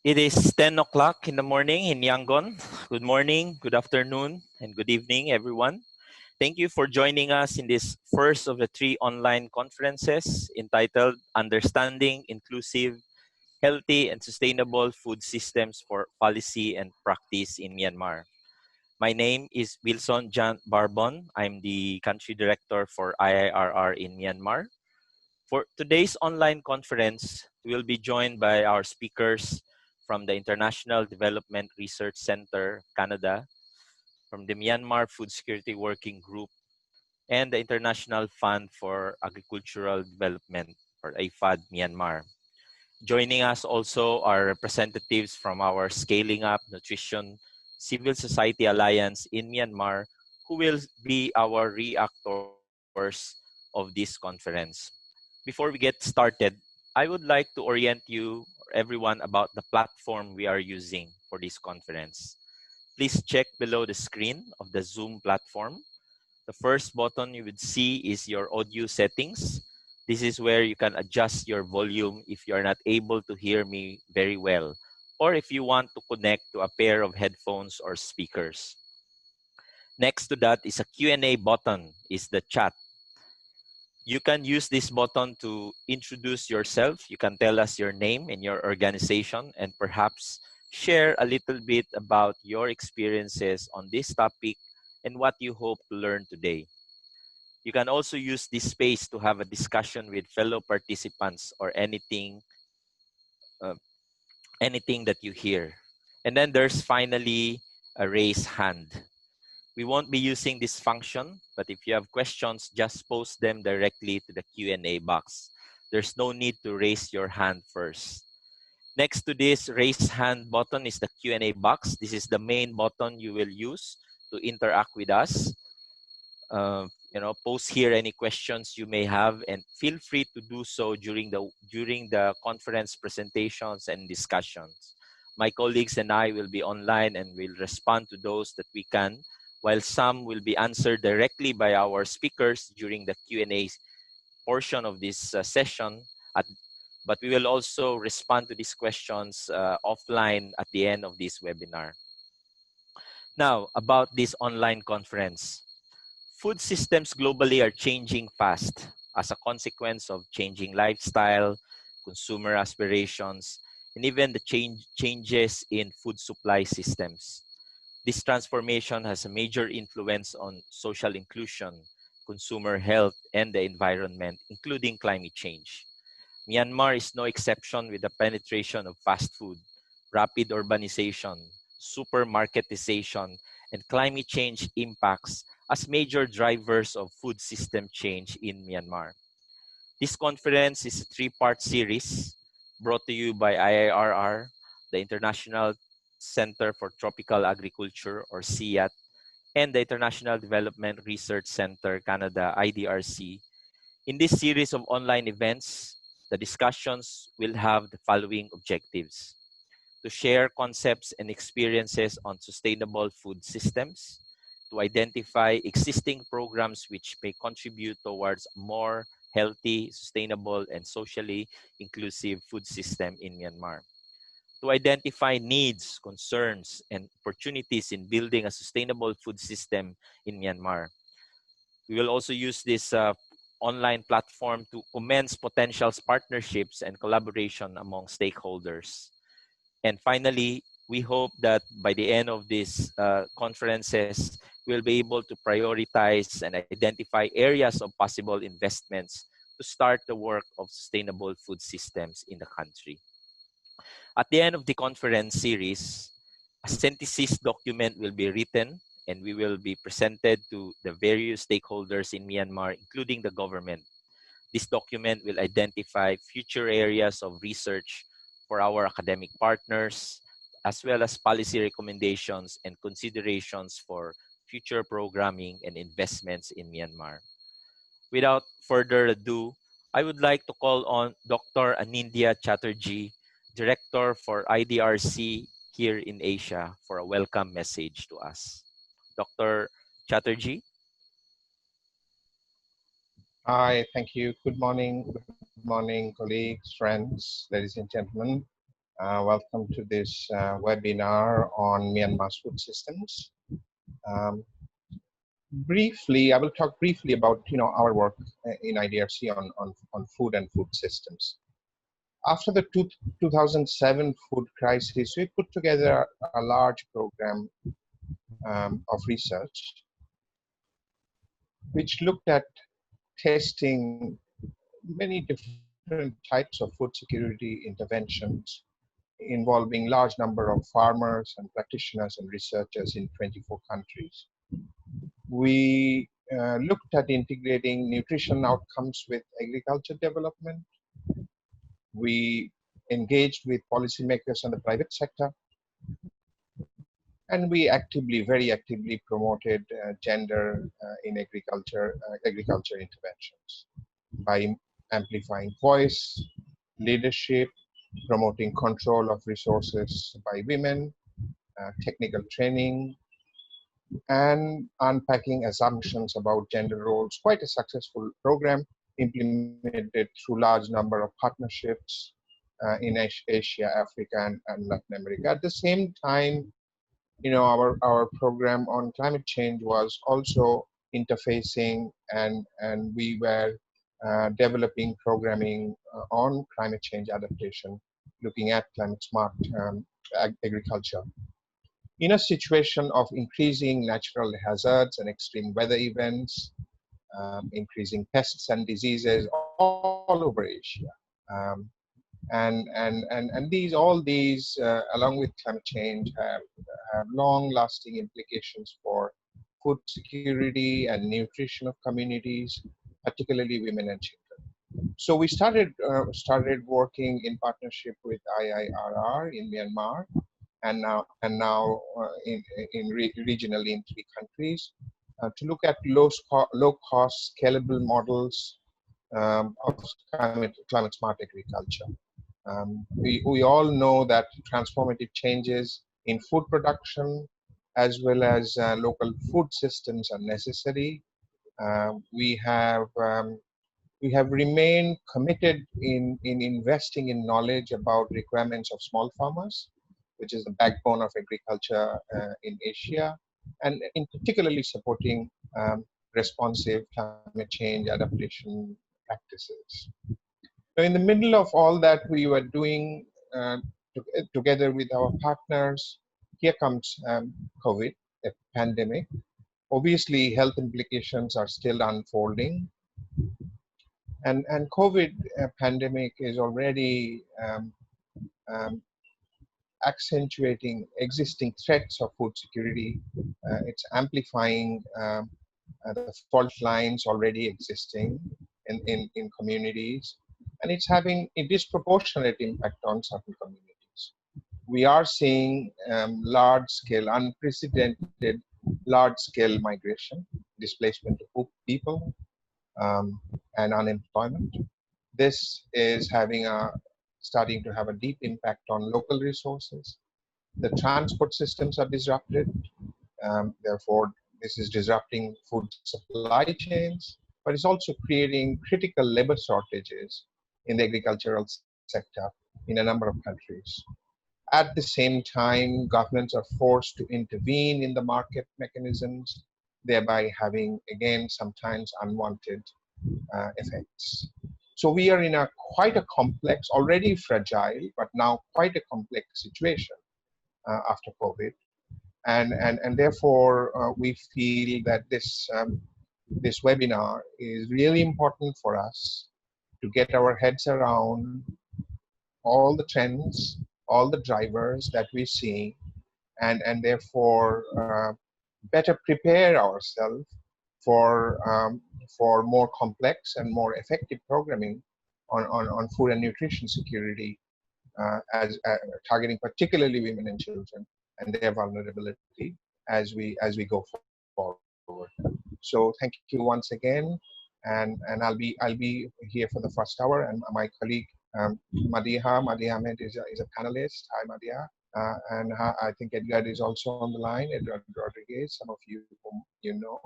It is 10 o'clock in the morning in Yangon. Good morning, good afternoon, and good evening, everyone. Thank you for joining us in this first of the three online conferences entitled Understanding Inclusive, Healthy, and Sustainable Food Systems for Policy and Practice in Myanmar. My name is Wilson Jan Barbon. I'm the Country Director for IIRR in Myanmar. For today's online conference, we will be joined by our speakers from the International Development Research Center, Canada, from the Myanmar Food Security Working Group, and the International Fund for Agricultural Development, or AFAD Myanmar. Joining us also are representatives from our Scaling Up Nutrition Civil Society Alliance in Myanmar, who will be our reactors of this conference. Before we get started, I would like to orient you, everyone, about the platform we are using for this conference. Please check below the screen of the Zoom platform. The first button you would see is your audio settings. This is where you can adjust your volume if you are not able to hear me very well, or if you want to connect to a pair of headphones or speakers. Next to that is a Q&A button, is the chat. You can use this button to introduce yourself. You can tell us your name and your organization, and perhaps share a little bit about your experiences on this topic and what you hope to learn today. You can also use this space to have a discussion with fellow participants or uh, anything that you hear. And then there's finally a raise hand. We won't be using this function, but if you have questions, just post them directly to the Q&A box. There's no need to raise your hand first. Next to this raise hand button is the Q&A box. This is the main button you will use to interact with us. Post here any questions you may have, and feel free to do so during the conference presentations and discussions. My colleagues and I will be online and will respond to those that we can, while some will be answered directly by our speakers during the Q&A portion of this session. But we will also respond to these questions offline at the end of this webinar. Now, about this online conference. Food systems globally are changing fast as a consequence of changing lifestyle, consumer aspirations, and even the changes in food supply systems. This transformation has a major influence on social inclusion, consumer health, and the environment, including climate change. Myanmar is no exception with the penetration of fast food, rapid urbanization, supermarketization, and climate change impacts as major drivers of food system change in Myanmar. This conference is a three-part series brought to you by IIRR, the International Center for Tropical Agriculture, or CIAT, and the International Development Research Center, Canada, IDRC. In this series of online events, the discussions will have the following objectives: to share concepts and experiences on sustainable food systems, to identify existing programs which may contribute towards a more healthy, sustainable, and socially inclusive food system in Myanmar, to identify needs, concerns, and opportunities in building a sustainable food system in Myanmar. We will also use this online platform to commence potential partnerships and collaboration among stakeholders. And finally, we hope that by the end of these conferences, we'll be able to prioritize and identify areas of possible investments to start the work of sustainable food systems in the country. At the end of the conference series, a synthesis document will be written and we will be presented to the various stakeholders in Myanmar, including the government. This document will identify future areas of research for our academic partners, as well as policy recommendations and considerations for future programming and investments in Myanmar. Without further ado, I would like to call on Dr. Anindya Chatterjee, Director for IDRC here in Asia, for a welcome message to us. Dr. Chatterjee. Hi, thank you. Good morning, colleagues, friends, ladies and gentlemen. Welcome to this webinar on Myanmar's food systems. Um, Briefly, I will talk briefly about our work in IDRC on food and food systems. After the 2007 food crisis, we put together a large program of research which looked at testing many different types of food security interventions involving large number of farmers and practitioners and researchers in 24 countries. We looked at integrating nutrition outcomes with agriculture development. We engaged with policymakers and the private sector, and we very actively promoted gender in agriculture interventions by amplifying voice, leadership, promoting control of resources by women, technical training, and unpacking assumptions about gender roles. Quite a successful program implemented through large number of partnerships in Asia, Africa, and Latin America. At the same time, our program on climate change was also interfacing, and we were developing programming on climate change adaptation, looking at climate smart agriculture. In a situation of increasing natural hazards and extreme weather events, increasing pests and diseases all over Asia. Um, all these, along with climate change, have long-lasting implications for food security and nutrition of communities, particularly women and children. So we started working in partnership with IIRR in Myanmar, and now regionally in 3 countries, to look at low-cost, scalable models of climate smart agriculture. We all know that transformative changes in food production as well as local food systems are necessary. We have remained committed in investing in knowledge about requirements of small farmers, which is the backbone of agriculture in Asia, and in particularly supporting responsive climate change adaptation practices. So in the middle of all that we were doing together with our partners, here comes COVID, a pandemic. Obviously, health implications are still unfolding. And COVID pandemic is already accentuating existing threats of food security. It's amplifying the fault lines already existing in communities, and it's having a disproportionate impact on certain communities. We are seeing large-scale, unprecedented large-scale migration, displacement of people, and unemployment. This is starting to have a deep impact on local resources. The transport systems are disrupted. Therefore, this is disrupting food supply chains, but it's also creating critical labor shortages in the agricultural sector in a number of countries. At the same time, governments are forced to intervene in the market mechanisms, thereby having, again, sometimes unwanted effects. So we are in quite a complex, already fragile, but now quite a complex situation after COVID. And therefore, we feel that this webinar is really important for us to get our heads around all the trends, all the drivers that we see, and therefore better prepare ourselves for more complex and more effective programming on food and nutrition security, as targeting particularly women and children and their vulnerability as we go forward. So thank you once again, and I'll be here for the first hour, and my colleague Madiha Ahmed is a panelist. Hi Madiha. And I think Edgar is also on the line, Edgar Rodriguez, some of you whom you know.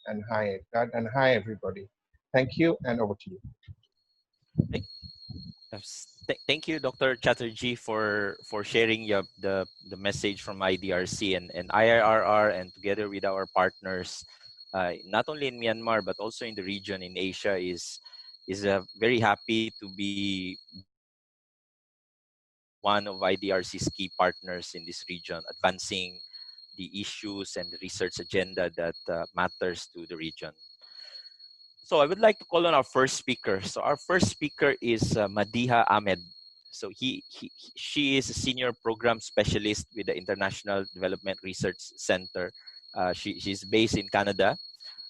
And hi Edgar, and hi everybody. Thank you, and over to you. Yes. Thank you, Dr. Chatterjee, for sharing the message from IDRC and IRR, and together with our partners, not only in Myanmar but also in the region in Asia, is very happy to be one of IDRC's key partners in this region, advancing the issues and the research agenda that matters to the region. So I would like to call on our first speaker. So our first speaker is Madiha Ahmed. She is a senior program specialist with the International Development Research Center. She's based in Canada.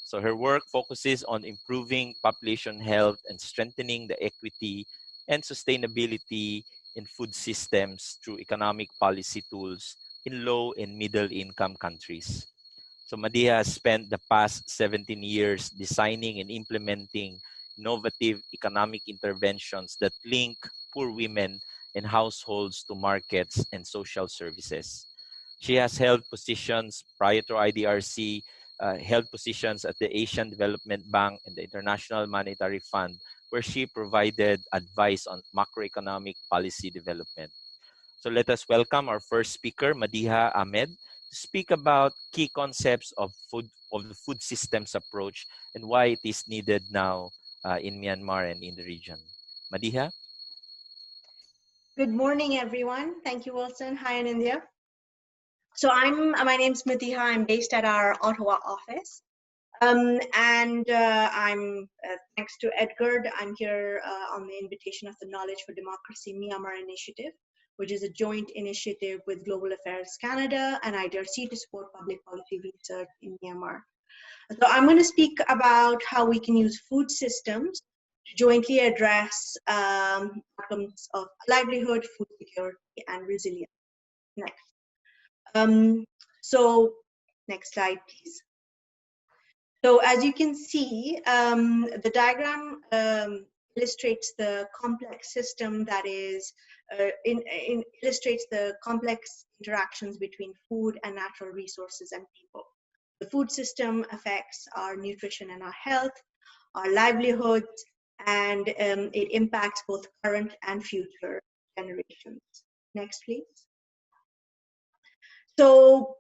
So her work focuses on improving population health and strengthening the equity and sustainability in food systems through economic policy tools in low and middle income countries. So Madia has spent the past 17 years designing and implementing innovative economic interventions that link poor women and households to markets and social services. She has held positions prior to IDRC, held positions at the Asian Development Bank and the International Monetary Fund, where she provided advice on macroeconomic policy development. So let us welcome our first speaker, Madiha Ahmed, to speak about key concepts of the food systems approach and why it is needed now in Myanmar and in the region. Madiha? Good morning, everyone. Thank you, Wilson. Hi, in India. So my name's Matiha. I'm based at our Ottawa office. Thanks to Edgar, I'm here on the invitation of the Knowledge for Democracy Myanmar Initiative, which is a joint initiative with Global Affairs Canada and IDRC to support public policy research in Myanmar. So I'm going to speak about how we can use food systems to jointly address outcomes of livelihood, food security, and resilience. Next. Next slide, please. So as you can see, the diagram illustrates the complex system that is, illustrates the complex interactions between food and natural resources and people. The food system affects our nutrition and our health, our livelihoods, and it impacts both current and future generations. Next, please. So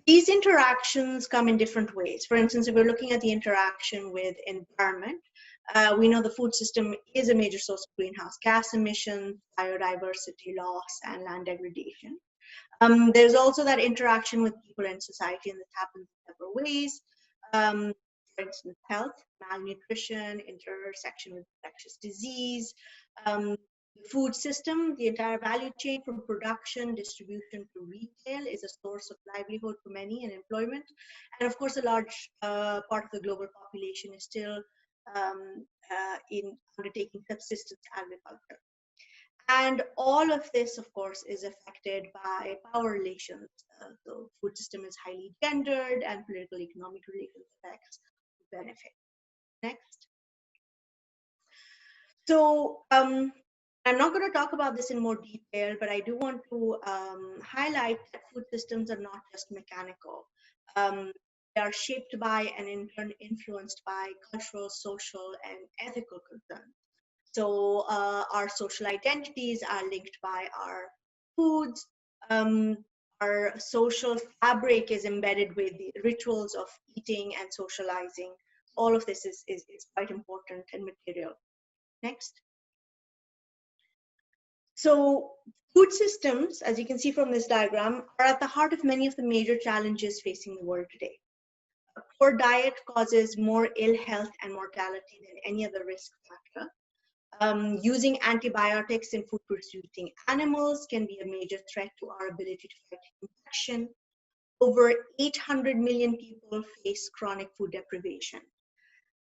these interactions come in different ways. For instance, if we're looking at the interaction with environment, we know the food system is a major source of greenhouse gas emissions, biodiversity loss, and land degradation. There's also that interaction with people and society, and this happens in several ways. For instance, health, malnutrition, intersection with infectious disease, the food system, the entire value chain from production, distribution to retail is a source of livelihood for many and employment. And of course, a large part of the global population is still in undertaking subsistence agriculture. And all of this, of course, is affected by power relations. The food system is highly gendered, and political economic relations affects benefit. Next. So I'm not going to talk about this in more detail, but I do want to highlight that food systems are not just mechanical. They are shaped by and in turn influenced by cultural, social, and ethical concerns. So our social identities are linked by our foods. Our social fabric is embedded with the rituals of eating and socializing. All of this is quite important and material. Next. So food systems, as you can see from this diagram, are at the heart of many of the major challenges facing the world today. A poor diet causes more ill health and mortality than any other risk factor. Using antibiotics in food-producing animals can be a major threat to our ability to fight infection. Over 800 million people face chronic food deprivation.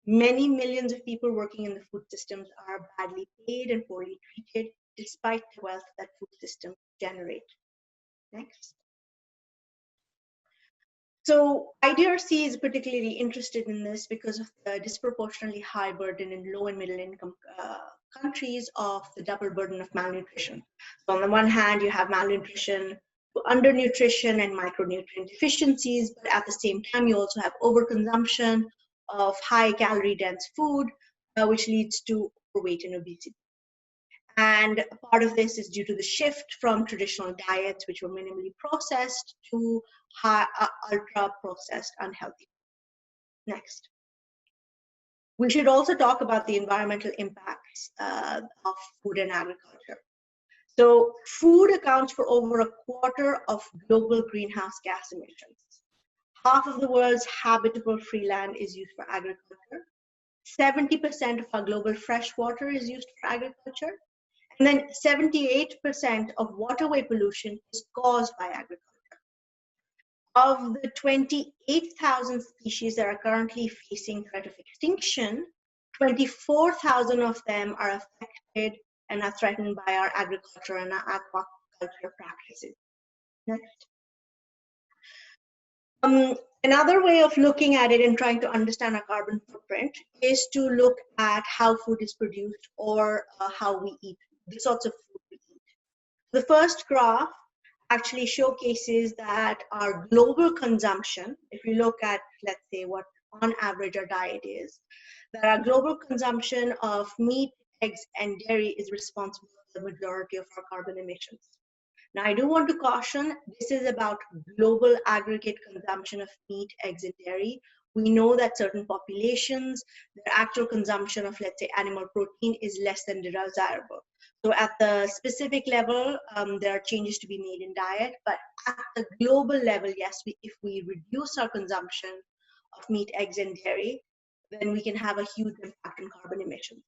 Many millions of people working in the food systems are badly paid and poorly treated, despite the wealth that food systems generate. Next. So IDRC is particularly interested in this because of the disproportionately high burden in low and middle income countries of the double burden of malnutrition. So on the one hand, you have malnutrition, undernutrition, and micronutrient deficiencies, but at the same time, you also have overconsumption of high calorie dense food, which leads to overweight and obesity. And part of this is due to the shift from traditional diets, which were minimally processed, to ultra processed, unhealthy. Next. We should also talk about the environmental impacts of food and agriculture. So food accounts for over a quarter of global greenhouse gas emissions. Half of the world's habitable free land is used for agriculture. 70% of our global fresh water is used for agriculture. And then 78% of waterway pollution is caused by agriculture. Of the 28,000 species that are currently facing threat of extinction, 24,000 of them are affected and are threatened by our agriculture and our aquaculture practices. Next. Another way of looking at it and trying to understand our carbon footprint is to look at how food is produced or how we eat, the sorts of food we eat. The first graph actually showcases that our global consumption, if we look at, let's say, what on average our diet is, that our global consumption of meat, eggs, and dairy is responsible for the majority of our carbon emissions. Now, I do want to caution, this is about global aggregate consumption of meat, eggs, and dairy. We know that certain populations, their actual consumption of, let's say, animal protein is less than desirable. So at the specific level, there are changes to be made in diet, but at the global level, yes, if we reduce our consumption of meat, eggs, and dairy, then we can have a huge impact on carbon emissions.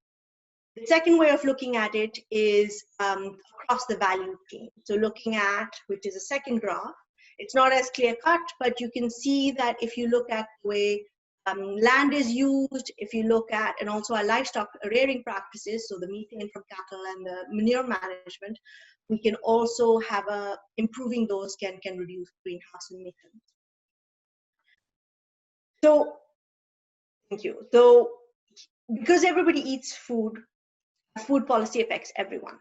The second way of looking at it is across the value chain. So looking at, which is a second graph, it's not as clear cut, but you can see that if you look at the way land is used, if you look at, and also our livestock rearing practices, so the methane from cattle and the manure management, we can also have improving those can reduce greenhouse emissions. So, thank you. So, because everybody eats food, food policy affects everyone.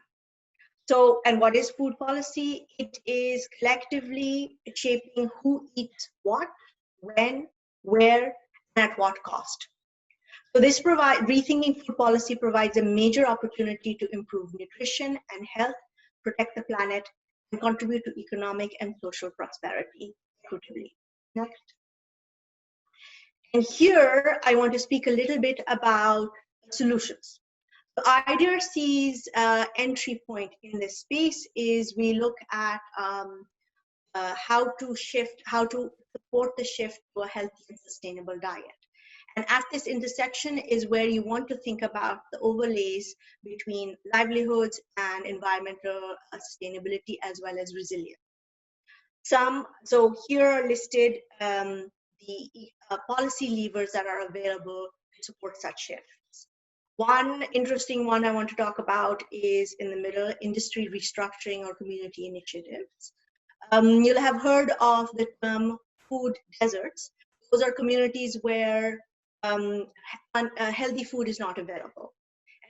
So, and what is food policy? It is collectively shaping who eats what, when, where, and at what cost. So this rethinking food policy provides a major opportunity to improve nutrition and health, protect the planet, and contribute to economic and social prosperity equitably. Next. And here, I want to speak a little bit about solutions. So IDRC's entry point in this space is we look at how to support the shift to a healthy and sustainable diet. And at this intersection is where you want to think about the overlays between livelihoods and environmental sustainability as well as resilience. So here are listed the policy levers that are available to support such shifts. One interesting one I want to talk about is in the middle, industry restructuring or community initiatives. You'll have heard of the term food deserts. Those are communities where healthy food is not available.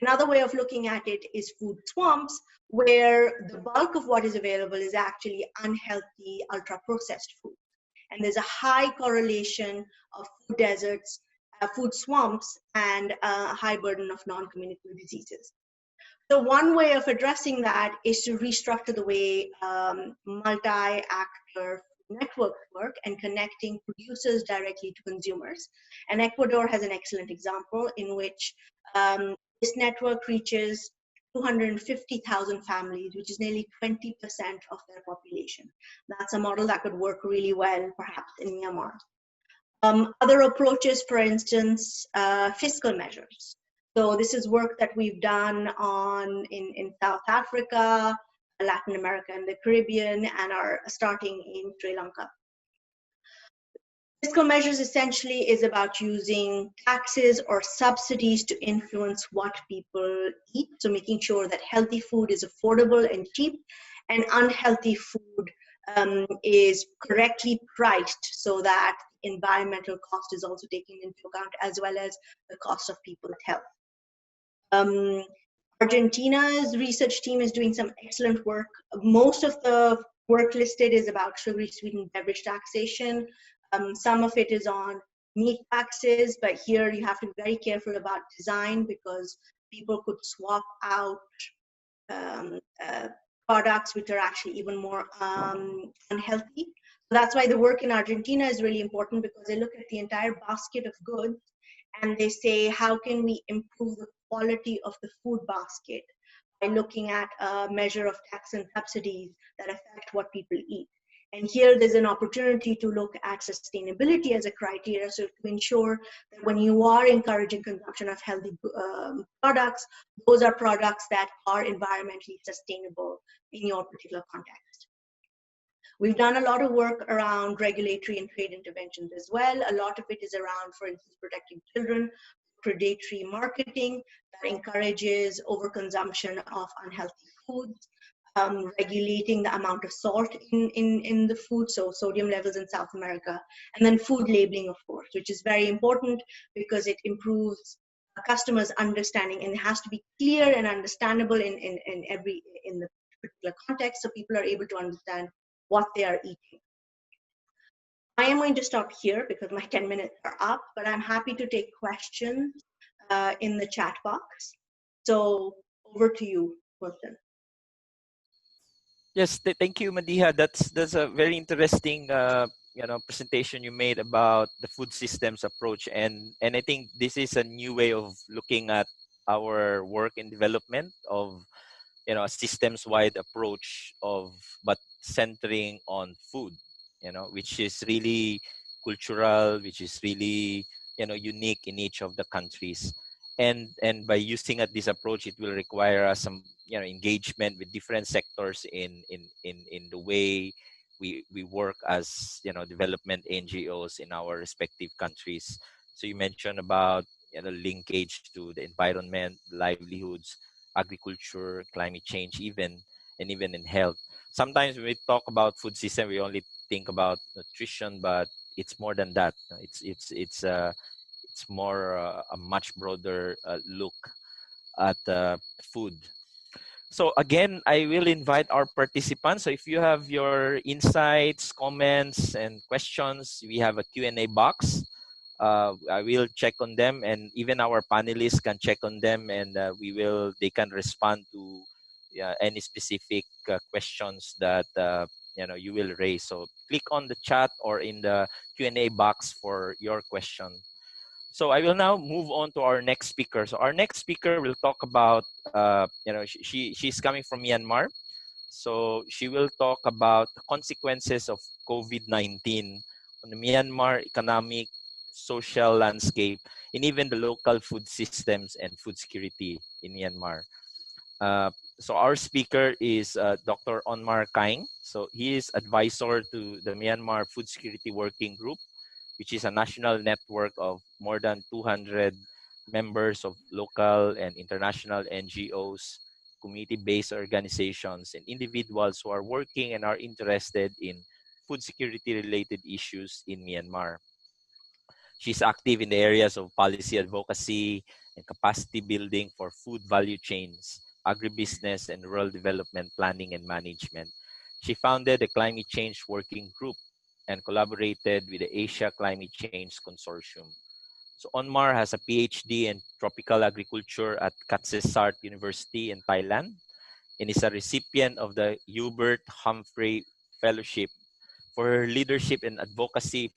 Another way of looking at it is food swamps, where the bulk of what is available is actually unhealthy, ultra-processed food. And there's a high correlation of food deserts, food swamps, and a high burden of non-communicable diseases. So one way of addressing that is to restructure the way multi-actor networks work and connecting producers directly to consumers. And Ecuador has an excellent example in which this network reaches 250,000 families, which is nearly 20% of their population. That's a model that could work really well, perhaps in Myanmar. Other approaches, for instance, fiscal measures. So this is work that we've done in South Africa, Latin America, and the Caribbean, and are starting in Sri Lanka. Fiscal measures essentially is about using taxes or subsidies to influence what people eat. So making sure that healthy food is affordable and cheap, and unhealthy food is correctly priced so that environmental cost is also taken into account, as well as the cost of people's health. Argentina's research team is doing some excellent work. Most of the work listed is about sugary sweetened beverage taxation. Some of it is on meat taxes, but here you have to be very careful about design because people could swap out um, uh, products which are actually even more unhealthy. That's why the work in Argentina is really important, because they look at the entire basket of goods and they say, how can we improve the quality of the food basket by looking at a measure of tax and subsidies that affect what people eat. And here there's an opportunity to look at sustainability as a criteria, so to ensure that when you are encouraging consumption of healthy products, those are products that are environmentally sustainable in your particular context. We've done a lot of work around regulatory and trade interventions as well. A lot of it is around, for instance, protecting children, predatory marketing that encourages overconsumption of unhealthy foods, regulating the amount of salt in the food, so sodium levels in South America, and then food labeling, of course, which is very important because it improves a customer's understanding, and it has to be clear and understandable in the particular context, so people are able to understand what they are eating. I am going to stop here because my 10 minutes are up, but I'm happy to take questions in the chat box. So over to you, Wilson. Yes, thank you, Madiha. That's a very interesting presentation you made about the food systems approach, and I think this is a new way of looking at our work in development of a systems wide approach of but centering on food, which is really cultural, which is really unique in each of the countries. And by using at this approach, it will require us some engagement with different sectors in the way we work as development NGOs in our respective countries. So you mentioned about linkage to the environment, livelihoods, agriculture, climate change, even in health. Sometimes when we talk about food system, we only think about nutrition, but it's more than that. It's more a much broader look at food. So again, I will invite our participants. So if you have your insights, comments, and questions, we have a Q&A box. I will check on them, and even our panelists can check on them, and they can respond to any specific questions that you will raise. So click on the chat or in the Q&A box for your question. So I will now move on to our next speaker. So our next speaker will talk about she's coming from Myanmar. So she will talk about the consequences of COVID-19 on the Myanmar economic, social landscape, and even the local food systems and food security in Myanmar. So our speaker is Dr. Onmar Kaing. So he is advisor to the Myanmar Food Security Working Group, which is a national network of more than 200 members of local and international NGOs, community-based organizations, and individuals who are working and are interested in food security-related issues in Myanmar. She's active in the areas of policy advocacy and capacity building for food value chains, agribusiness, and rural development planning and management. She founded the Climate Change Working Group and collaborated with the Asia Climate Change Consortium. So Onmar has a PhD in tropical agriculture at Katsesart University in Thailand and is a recipient of the Hubert Humphrey Fellowship for her leadership and advocacy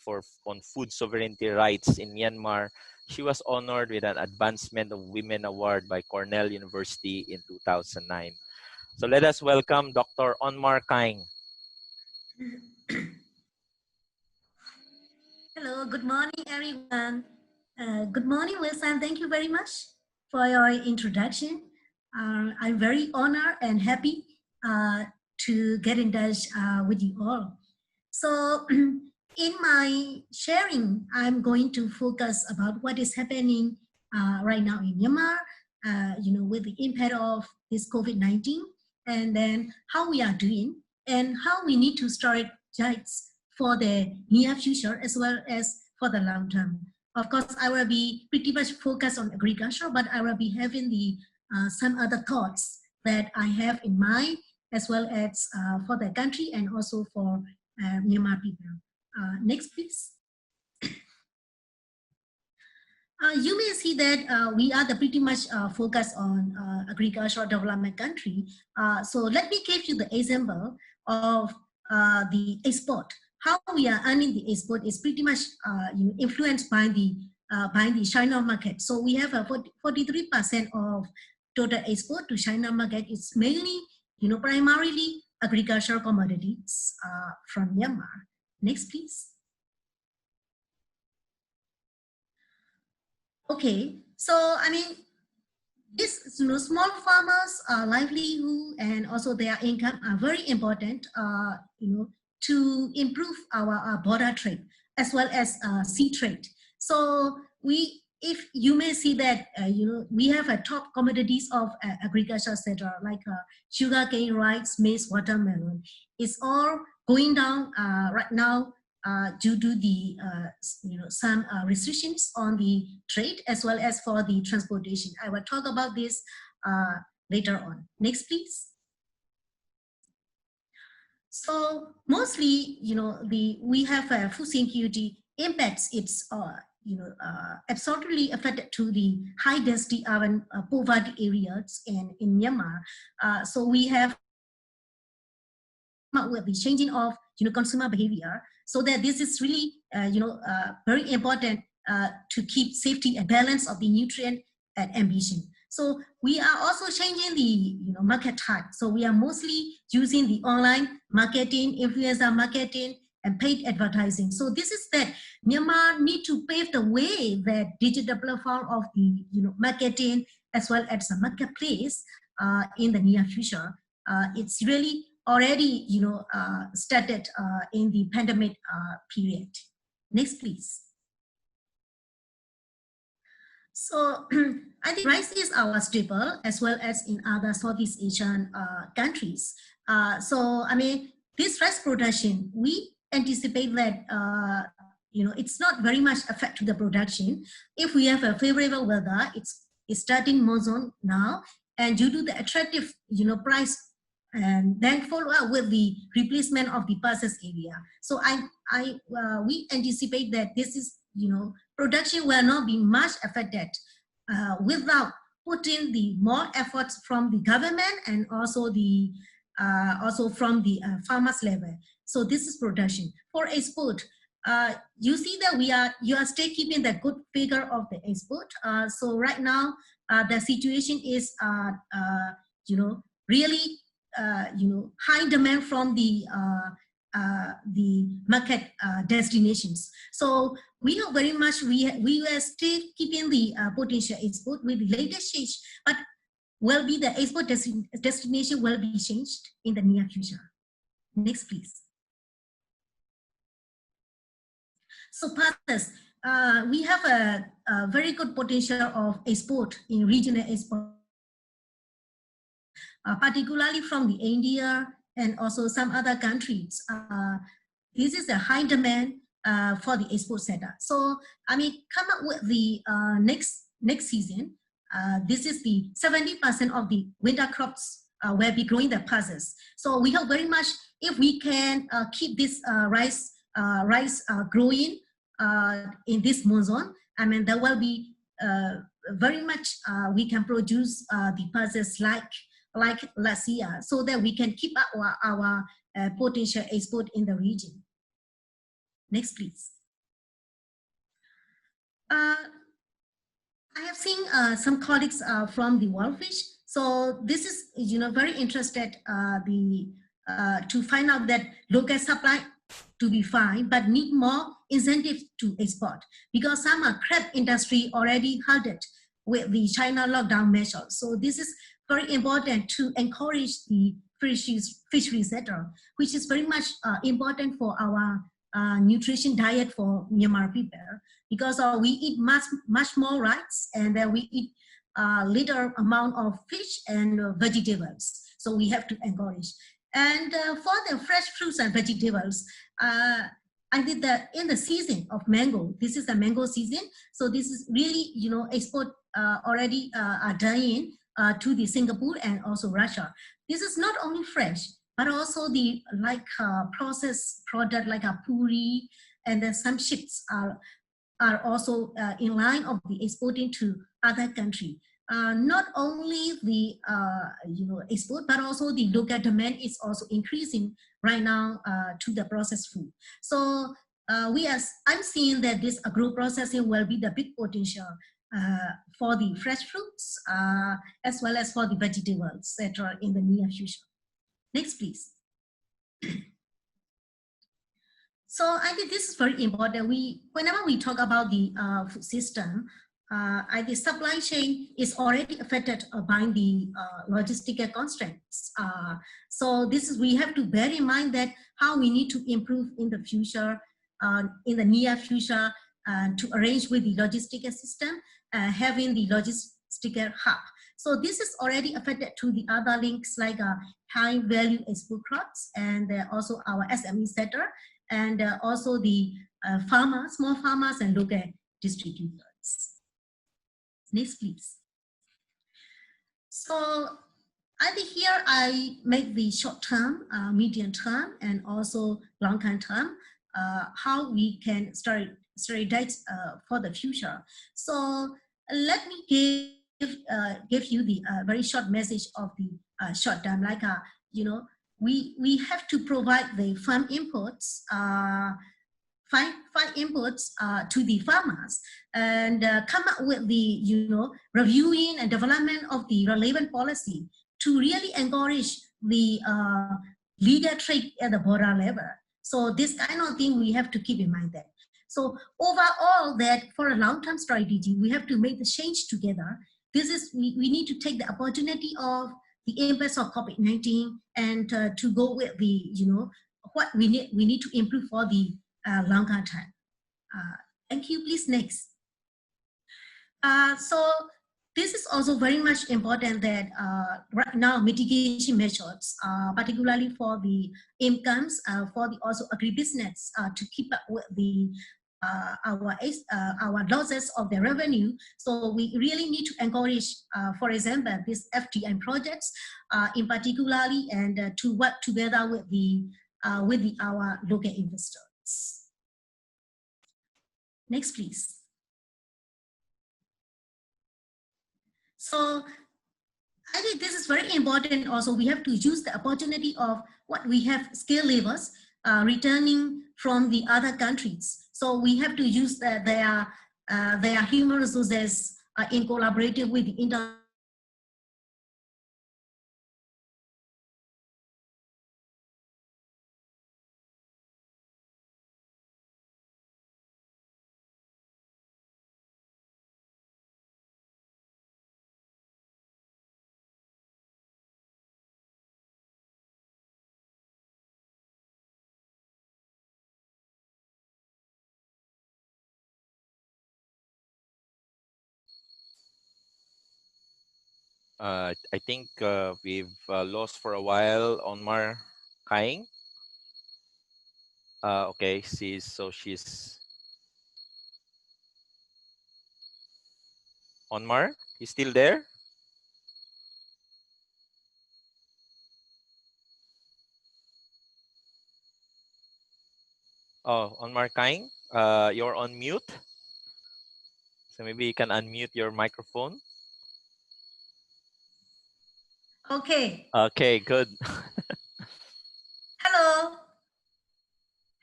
on food sovereignty rights in Myanmar. She was honored with an Advancement of Women Award by Cornell University in 2009. So let us welcome Dr. Onmar Kaing. Hello, good morning, everyone. Good morning, Wilson. Thank you very much for your introduction. I'm very honored and happy to get in touch with you all. So in my sharing, I'm going to focus about what is happening right now in Myanmar, with the impact of this COVID-19, and then how we are doing and how we need to strategize for the near future as well as for the long term. Of course, I will be pretty much focused on agriculture, but I will be having the some other thoughts that I have in mind, as well as for the country and also for Myanmar people. Next, please. You may see that we are the pretty much focused on agricultural development country. So let me give you the example of the export. How we are earning the export is pretty much influenced by the China market. So we have a 43% of total export to China market. It's mainly, primarily agricultural commodities from Myanmar. Next, please. Okay, so I mean, these small farmers' livelihood and also their income are very important, to improve our border trade as well as sea trade. So if you may see that, we have a top commodities of agriculture sector like sugarcane, rice, maize, watermelon. It's all going down right now due to the some restrictions on the trade as well as for the transportation. I will talk about this later on. Next, please. So mostly, we have food security impacts. It's absolutely affected to the high density urban poverty areas in Myanmar. So we have with the changing of consumer behavior, so that this is really very important to keep safety and balance of the nutrient and ambition. So we are also changing the market type. So we are mostly using the online marketing, influencer marketing, and paid advertising. So this is that Myanmar need to pave the way that digital platform of the marketing as well as the marketplace in the near future. It's really already started in the pandemic period. Next, please. So I think rice is our staple as well as in other Southeast Asian countries. So I mean, this rice production, we anticipate that it's not very much affect to the production. If we have a favorable weather, it's starting monsoon now, and due to the attractive price, and then follow up with the replacement of the purchase area. So we anticipate that this is production will not be much affected without putting the more efforts from the government and also the from the farmers level. So this is production. For export, you see that you are still keeping the good figure of the export. So right now the situation is really high demand from the market destinations. So we are very much, we are still keeping the potential export with the latest change, but will be the export destination will be changed in the near future. Next, please. So partners, we have a very good potential of export in regional export, particularly from the India and also some other countries. This is a high demand for the export sector. So I mean, come up with the next season. This is the 70% of the winter crops will be growing the pulses. So we hope very much if we can keep this rice growing in this monsoon. I mean, there will be very much we can produce the pulses like last year, so that we can keep up our potential export in the region. Next, please. I have seen some colleagues from the Worldfish. So this is very interested to find out that local supply to be fine, but need more incentives to export, because some crab industry already halted with the China lockdown measures. So this is very important to encourage the fishery sector, which is very much important for our nutrition diet for Myanmar people, because we eat much more rice, and we eat little amount of fish and vegetables. So we have to encourage. And for the fresh fruits and vegetables, I did that in the season of mango. This is the mango season. So this is really, export already are dying to the Singapore and also Russia. This is not only fresh, but also the processed product like a puri, and then some ships are are also in line of the exporting to other country. Not only the export, but also the local demand is also increasing right now to the processed food. So I'm seeing that this agro-processing will be the big potential for the fresh fruits as well as for the vegetables, etc. in the near future. Next, please. So I think this is very important. Whenever we talk about the food system, I think supply chain is already affected by the logistical constraints. So we have to bear in mind that how we need to improve in the future, in the near future, to arrange with the logistical system, having the logistical hub. So this is already affected to the other links like high value export crops and also our SME sector, and also the farmers, small farmers and local distributors. Next, please. So I think here I make the short term, medium term, and also long term, how we can strategize for the future. So let me give you the very short message of the short term, like we have to provide the farm inputs, to the farmers, and come up with the reviewing and development of the relevant policy to really encourage the legal trade at the border level. So this kind of thing we have to keep in mind that. So overall, that for a long-term strategy, we have to make the change together. This is we need to take the opportunity of the impacts of COVID-19 and to go with the what we need to improve for the longer time. Thank you. Please next. So this is also very much important that right now mitigation measures, particularly for the incomes, for the also agribusiness, to keep up with the our losses of the revenue. So we really need to encourage, for example, these FDI projects, in particularly, and to work together with our local investors. Next, please. So I think this is very important. Also, we have to use the opportunity of what we have skill levels returning from the other countries. So we have to use their human resources in collaborative with the international. I think we've lost for a while Onmar Kaing. Okay, she's Onmar. He's still there? Oh, Onmar Kaing, you're on mute. So maybe you can unmute your microphone. Okay. Okay, good. Hello.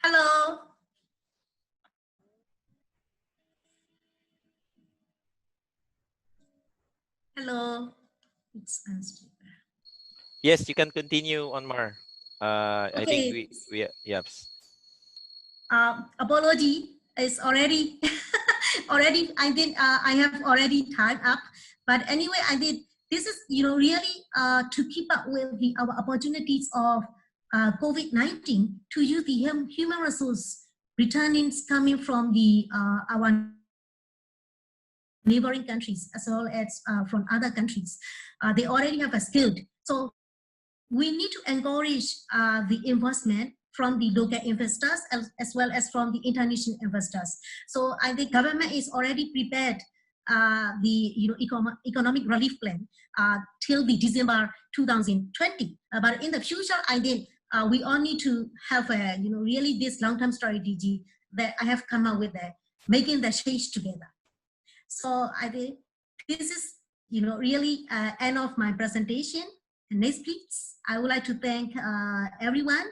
Hello. Hello. It's unstable. Yes, you can continue, Onmar. Okay. I think we yes. Apology is already I have already tied up, but anyway, this is really to keep up with our opportunities of COVID-19, to use the human resource returnings coming from our neighboring countries as well as from other countries. They already have a skill, so we need to encourage the investment from the local investors as well as from the international investors. So I think government is already prepared the economic relief plan till the December 2020. But in the future, I think we all need to have a really this long-term strategy that I have come up with. making the change together. So I think this is, really end of my presentation. And next, please. I would like to thank everyone,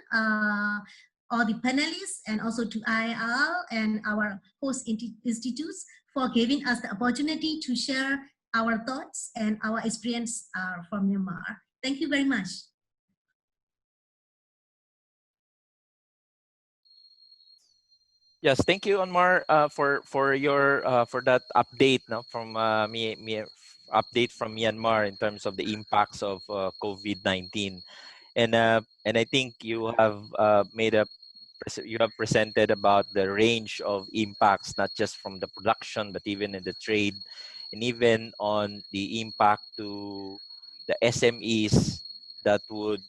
all the panelists, and also to IIR and our host institutes for giving us the opportunity to share our thoughts and our experience from Myanmar. Thank you very much. Yes, thank you, Anmar, for your for that update, no, from update from Myanmar in terms of the impacts of COVID-19, and I think you have you have presented about the range of impacts, not just from the production, but even in the trade, and even on the impact to the SMEs that would,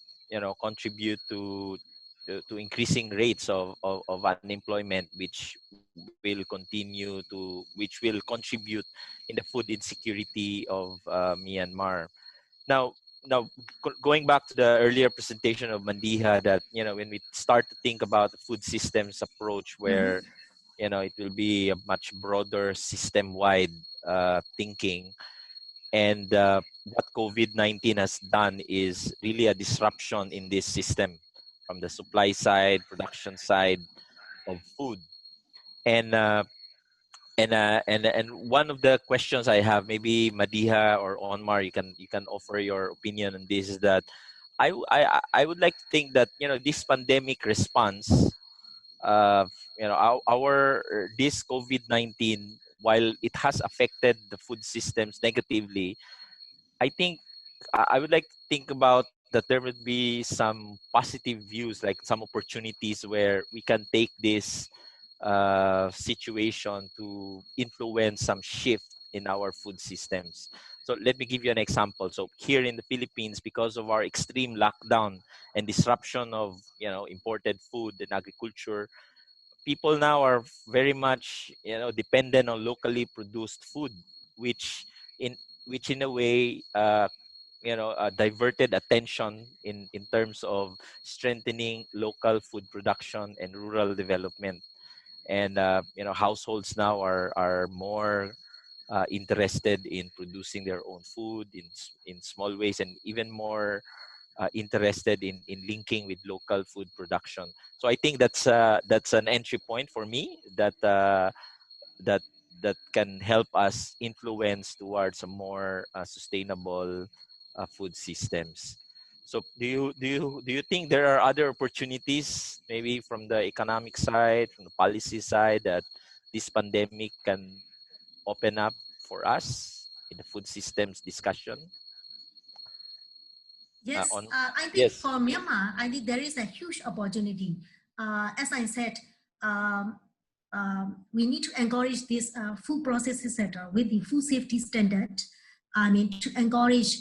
contribute to increasing rates of unemployment, which which will contribute in the food insecurity of Myanmar. Now, going back to the earlier presentation of Mandiha, that when we start to think about the food systems approach, where it will be a much broader system-wide thinking, and what COVID-19 has done is really a disruption in this system from the supply side, production side of food, and and one of the questions I have, maybe Madiha or Onmar, you can offer your opinion on this, is that I would like to think that this pandemic response, our this COVID-19, while it has affected the food systems negatively, I think I would like to think about that there would be some positive views, like some opportunities where we can take this situation to influence some shift in our food systems. So let me give you an example. So here in the Philippines, because of our extreme lockdown and disruption of imported food and agriculture, people now are very much dependent on locally produced food, which in which in a way diverted attention in terms of strengthening local food production and rural development. And households now are more interested in producing their own food in small ways, and even more interested in linking with local food production. So I think that's an entry point for me that that that can help us influence towards a more sustainable food systems. So do you think there are other opportunities, maybe from the economic side, from the policy side, that this pandemic can open up for us in the food systems discussion? Yes, On I think Yes. for Myanmar, I think there is a huge opportunity. As I said, we need to encourage this food processing sector with the food safety standard. I mean, to encourage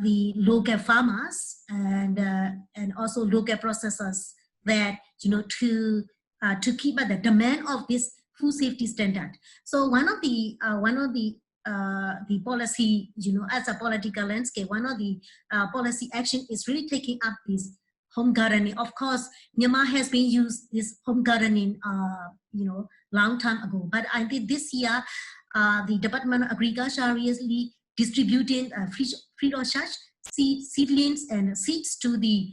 the local farmers and also local processors that to keep at the demand of this food safety standard. So one of the policy, as a political landscape, one of the policy action is really taking up this home gardening. Of course, Myanmar has been used this home gardening, long time ago. But I think this year, the Department of Agriculture really distributing free of charge seedlings and seeds to the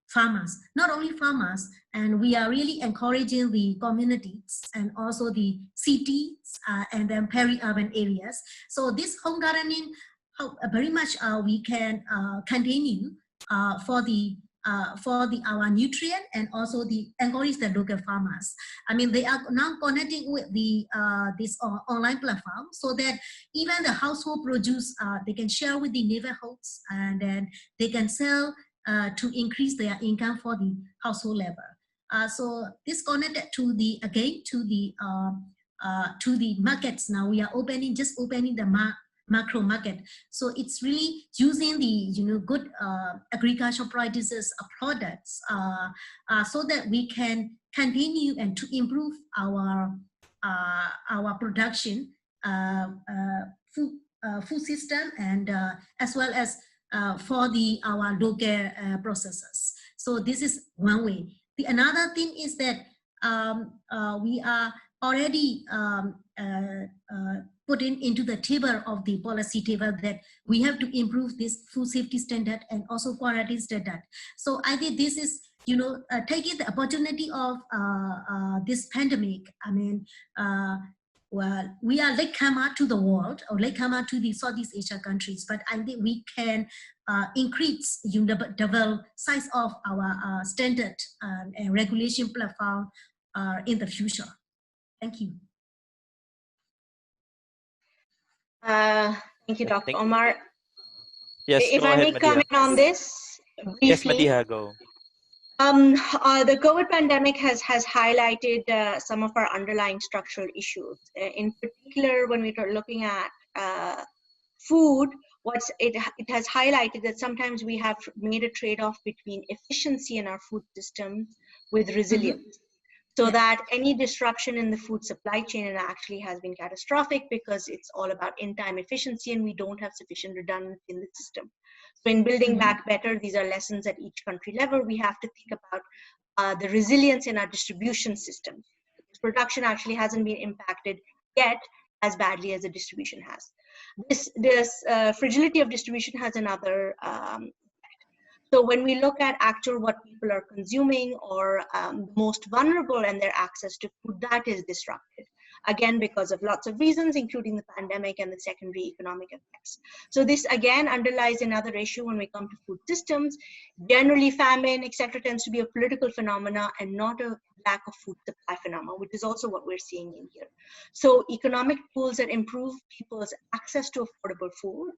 farmers, not only farmers, and we are really encouraging the communities and also the cities and then peri-urban areas. So this home gardening, very much we can continue for our nutrient, and also the encourage the local farmers. I mean, they are now connecting with the this online platform, so that even the household produce they can share with the neighborhoods, and then they can sell to increase their income for the household level. So this connected to the markets. Now we are just opening the macro market. So it's really using the good agricultural practices products so that we can continue and to improve our production food system, and as well as for our local processors. So this is one way. The another thing is that we are already put into the table of the policy table that we have to improve this food safety standard and also quality standard. So I think this is, taking the opportunity of this pandemic. I mean, well, we are latecomer to the world, or latecomer to the Southeast Asia countries, but I think we can increase the size of our standard and regulation platform in the future. Thank you. Thank you, Dr. Omar. Yes, If go I ahead, may Madiha. comment on this briefly. Yes, Madiha, go. The COVID pandemic has highlighted some of our underlying structural issues. In particular, when we are looking at food, it has highlighted that sometimes we have made a trade-off between efficiency in our food systems with resilience. So that any disruption in the food supply chain actually has been catastrophic, because it's all about in-time efficiency and we don't have sufficient redundancy in the system. So in building back better, these are lessons at each country level. We have to think about the resilience in our distribution system. Production actually hasn't been impacted yet as badly as the distribution has. This fragility of distribution has another so when we look at what people are consuming, or the most vulnerable and their access to food, that is disrupted. Again, because of lots of reasons, including the pandemic and the secondary economic effects. So this again underlies another issue when we come to food systems. Generally, famine, etc., tends to be a political phenomena and not a lack of food supply phenomena, which is also what we're seeing in here. So economic tools that improve people's access to affordable food,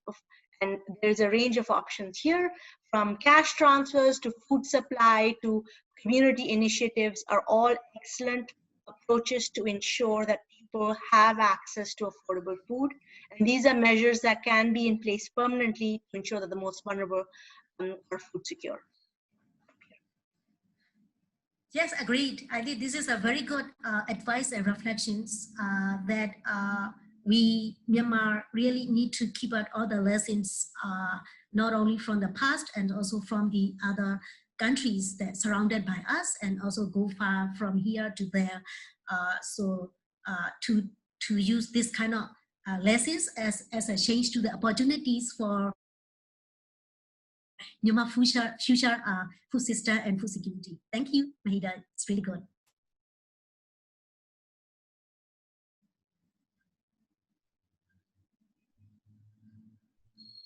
and there's a range of options here, from cash transfers to food supply to community initiatives, are all excellent approaches to ensure that people have access to affordable food. And these are measures that can be in place permanently to ensure that the most vulnerable are food secure. Yes, agreed. I think this is a very good advice and reflections that we, Myanmar, really need to keep out all the lessons, not only from the past and also from the other countries that surrounded by us, and also go far from here to there. So to use this kind of lessons as a change to the opportunities for Myanmar future food system and food security. Thank you, Mahida. It's really good.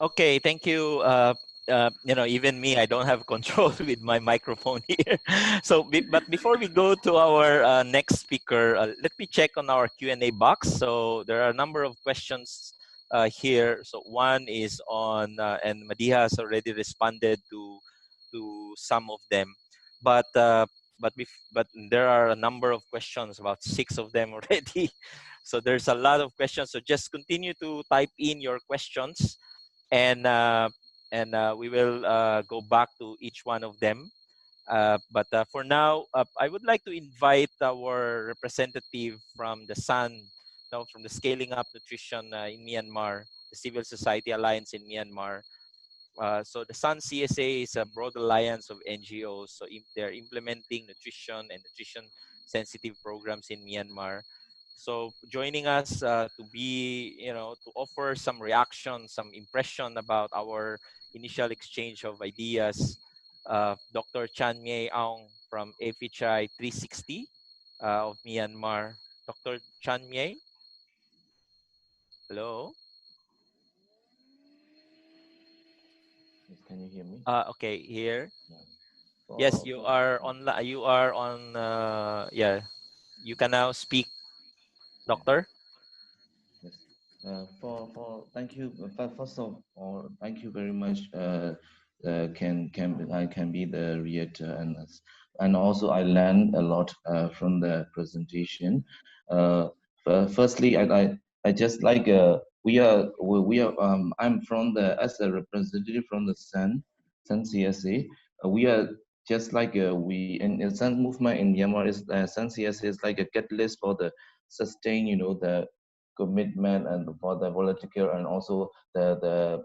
Okay, thank you. Even me, I don't have control with my microphone here. So, but before we go to our next speaker, let me check on our Q&A box. So there are a number of questions here. So one is on, and Madiha has already responded to some of them, but there are a number of questions, about 6 of them already. So there's a lot of questions. So just continue to type in your questions, and we will go back to each one of them. But for now, I would like to invite our representative from the SUN, from the Scaling Up Nutrition in Myanmar, the Civil Society Alliance in Myanmar. So the SUN CSA is a broad alliance of NGOs. So they're implementing nutrition and nutrition-sensitive programs in Myanmar. So joining us to offer some reaction, some impression about our initial exchange of ideas, Dr. Chan Mye Aung from FHI 360 of Myanmar. Dr. Chan Mye? Hello? Can you hear me? Okay, here. Yeah. Yes, you are online. You are on. Yeah, you can now speak, Doctor. Yes. Thank you. First of all, thank you very much. I can be the reactor, and also I learned a lot from the presentation. Firstly, I just like I'm from as a representative from the SUN CSA. We are just like we in the SUN movement in Myanmar is SUN CSA is like a catalyst for the sustain, the commitment and for the political and also the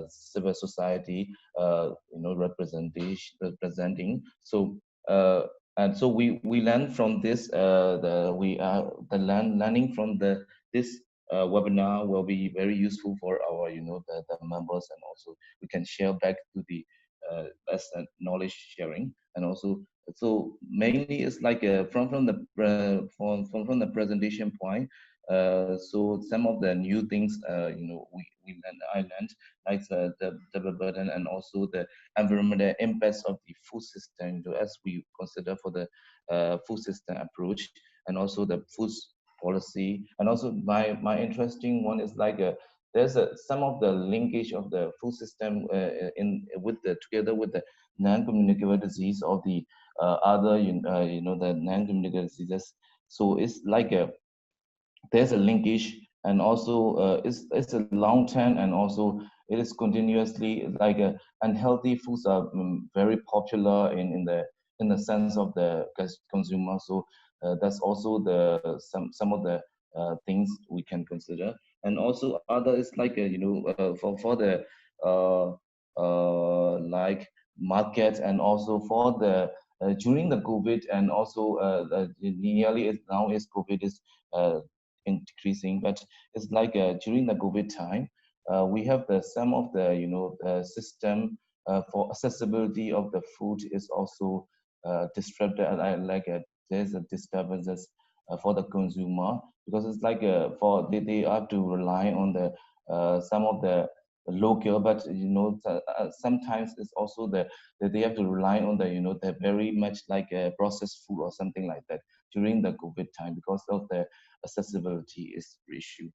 civil society, representing. So And so we learn from this. Learning from this webinar will be very useful for our the members, and also we can share back to the as knowledge sharing. And also, so mainly it's like from the presentation point. So some of the new things I learned, like the burden, and also the environmental impacts of the food system, as we consider for the food system approach, and also the food policy. And also my interesting one is like there's some of the linkage of the food system in with the together with the non-communicable disease of the other the non-communicable diseases. So it's like there's a linkage, and also it's a long term, and also it is continuously like unhealthy foods are very popular in the sense of the consumer. So that's also the some of the things we can consider. And also other is like for the uh, like market, and also for the during the COVID, and also nearly now is COVID is increasing, but it's like during the COVID time, we have some of the system for accessibility of the food is also disrupted, and there's a disturbances for the consumer, because it's like they have to rely on the some of the local, but sometimes it's also that they have to rely on the the very much like processed food or something like that during the COVID time, because of the accessibility is issue.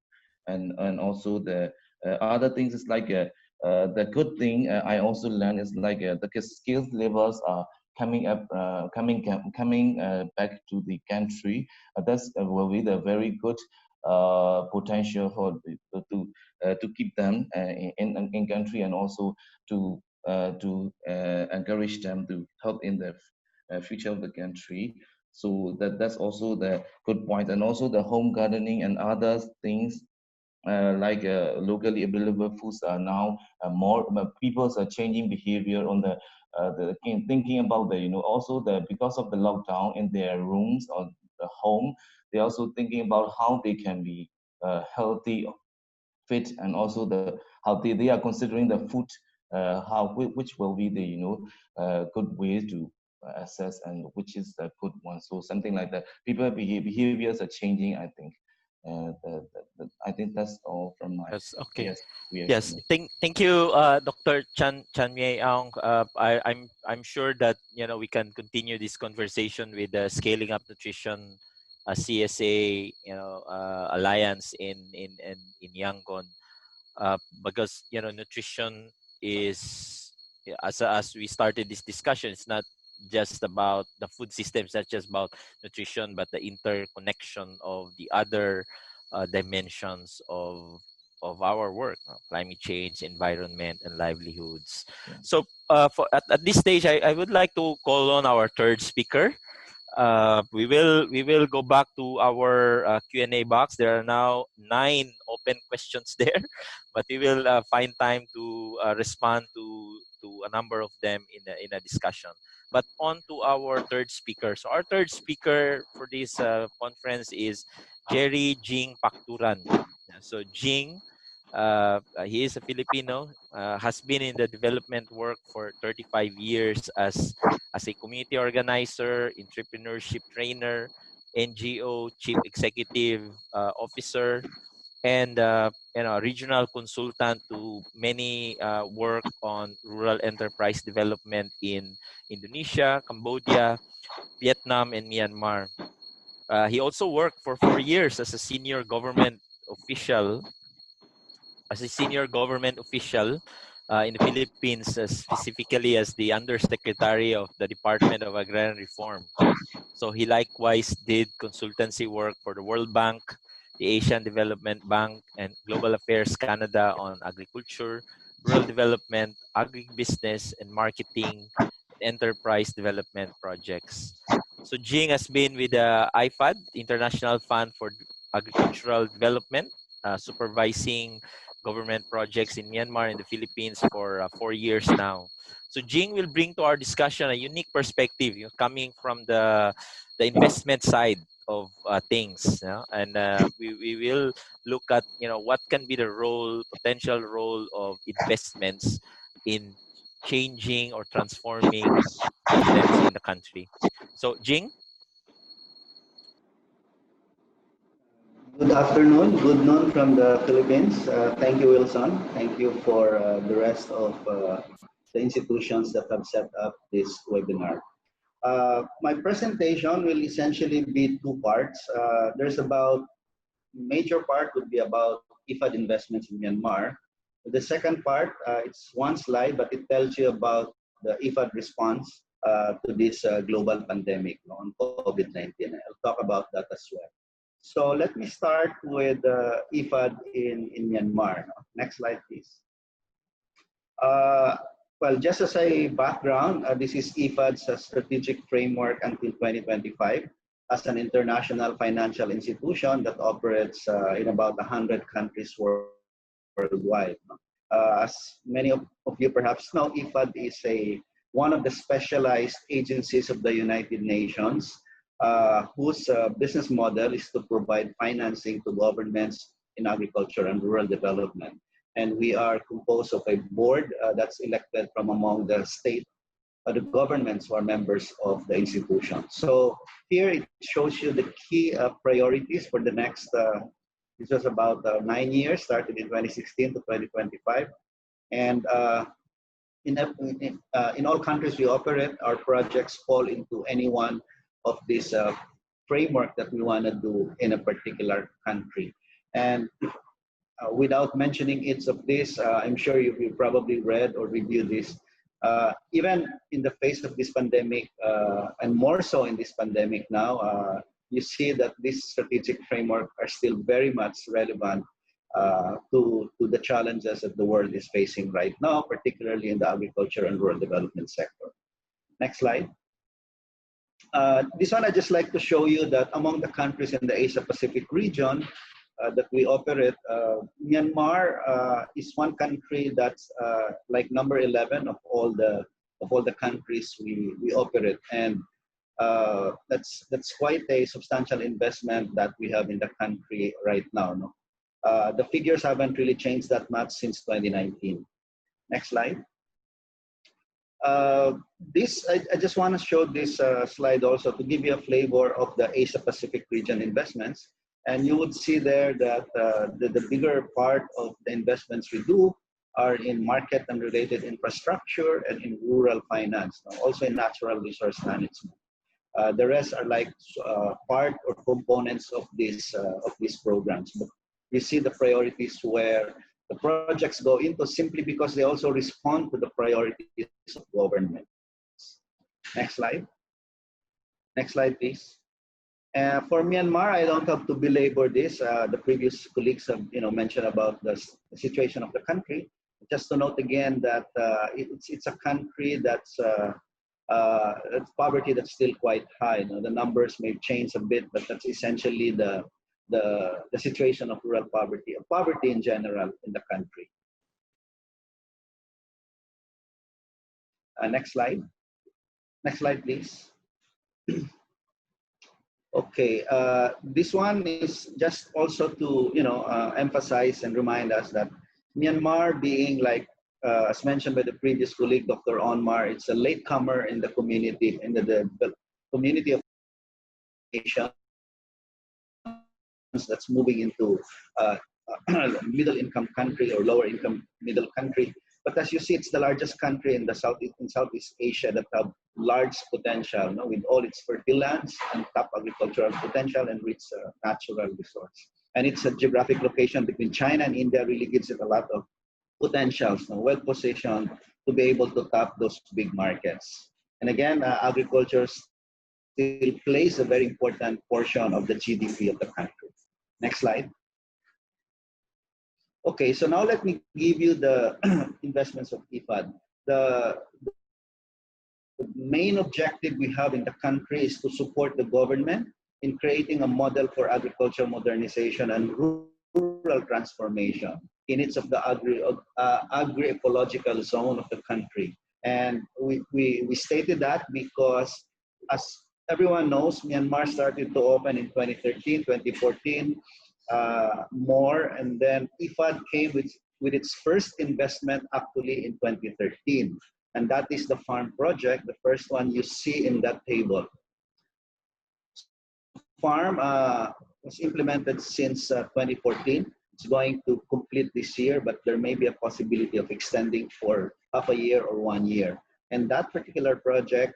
And also the other things is like the good thing I also learned is like the skills levels are coming up coming back to the country. That's will be the very good potential for to keep them in country, and also to encourage them to help in the future of the country. So that's also the good point. And also the home gardening and other things like locally available foods are now more people are changing behavior on thinking about the also the because of the lockdown in their rooms or the home. They're also thinking about how they can be healthy, fit, and also how they are considering the food, which will be the good way to assess, and which is the good one. So something like that, people behaviors are changing, I think. I think that's all from my Yes, okay. Yes, reaction. thank you, Dr. Chan Mie Aung. I'm sure that we can continue this conversation with the Scaling Up Nutrition CSA alliance in Yangon, because nutrition is, as we started this discussion, it's not just about the food system, it's not just about nutrition, but the interconnection of the other dimensions of our work, climate change, environment, and livelihoods. Yeah. So at this stage, I would like to call on our third speaker. We will go back to our Q&A box. There are now 9 open questions there, but we will find time to respond to a number of them in a discussion. But on to our third speaker. So our third speaker for this conference is Jerry Jing Pakturan. So Jing, he is a Filipino, has been in the development work for 35 years as a community organizer, entrepreneurship trainer, NGO chief executive officer, and regional consultant to many work on rural enterprise development in Indonesia, Cambodia, Vietnam, and Myanmar. He also worked for 4 years as a senior government official in the Philippines, specifically as the Undersecretary of the Department of Agrarian Reform. So he likewise did consultancy work for the World Bank, the Asian Development Bank, and Global Affairs Canada on agriculture, rural development, agribusiness, and marketing, and enterprise development projects. So Jing has been with the IFAD, International Fund for Agricultural Development, supervising government projects in Myanmar and the Philippines for 4 years now. So Jing will bring to our discussion a unique perspective, coming from the investment side of things, and we will look at what can be the potential role of investments in changing or transforming confidence in the country. So Jing. Good afternoon, good noon from the Philippines. Thank you, Wilson. Thank you for the rest of the institutions that have set up this webinar. My presentation will essentially be two parts. Major part would be about IFAD investments in Myanmar. The second part, it's one slide, but it tells you about the IFAD response to this global pandemic on COVID-19. I'll talk about that as well. So let me start with IFAD in Myanmar. Next slide, please. Well, just as a background, this is IFAD's strategic framework until 2025 as an international financial institution that operates in about 100 countries worldwide. As many of you perhaps know, IFAD is one of the specialized agencies of the United Nations whose business model is to provide financing to governments in agriculture and rural development. And we are composed of a board that's elected from among the the governments who are members of the institution. So here it shows you the key priorities for the next, this was about 9 years, started in 2016 to 2025. And in all countries we operate, our projects fall into any one of this framework that we want to do in a particular country. And without mentioning each of this, I'm sure you've probably read or reviewed this. Even in the face of this pandemic, and more so in this pandemic now, you see that this strategic framework are still very much relevant to the challenges that the world is facing right now, particularly in the agriculture and rural development sector. Next slide. This one, I'd just like to show you that among the countries in the Asia-Pacific region that we operate, Myanmar is one country that's like number 11 of all the countries we operate, and that's quite a substantial investment that we have in the country right now. No? The figures haven't really changed that much since 2019. Next slide. I just want to show this slide also to give you a flavor of the Asia-Pacific region investments. And you would see there that the bigger part of the investments we do are in market and related infrastructure and in rural finance, also in natural resource management. The rest are like part or components of these programs. But you see the priorities where the projects go into simply because they also respond to the priorities of government. Next slide. Next slide, please. For Myanmar, I don't have to belabor this. The previous colleagues have mentioned about the situation of the country. Just to note again that it's a country that's poverty that's still quite high. The numbers may change a bit, but that's essentially the situation of rural poverty, of poverty in general in the country. Next slide. Next slide, please. Okay, this one is just also to emphasize and remind us that Myanmar, being like as mentioned by the previous colleague, Dr. Onmar, it's a latecomer in the community, in the community of nations that's moving into middle income country or lower income middle country. But as you see, it's the largest country in Southeast Asia that have large potential, with all its fertile lands and top agricultural potential and rich natural resource. And its a geographic location between China and India really gives it a lot of potentials, well positioned to be able to tap those big markets. And again, agriculture still plays a very important portion of the GDP of the country. Next slide. Okay, so now let me give you the investments of IFAD. The main objective we have in the country is to support the government in creating a model for agricultural modernization and rural transformation in each of the agri-ecological zone of the country. And we stated that because, as everyone knows, Myanmar started to open in 2013, 2014, more, and then IFAD came with its first investment actually in 2013. And that is the farm project, the first one you see in that table. So farm was implemented since 2014. It's going to complete this year, but there may be a possibility of extending for half a year or 1 year. And that particular project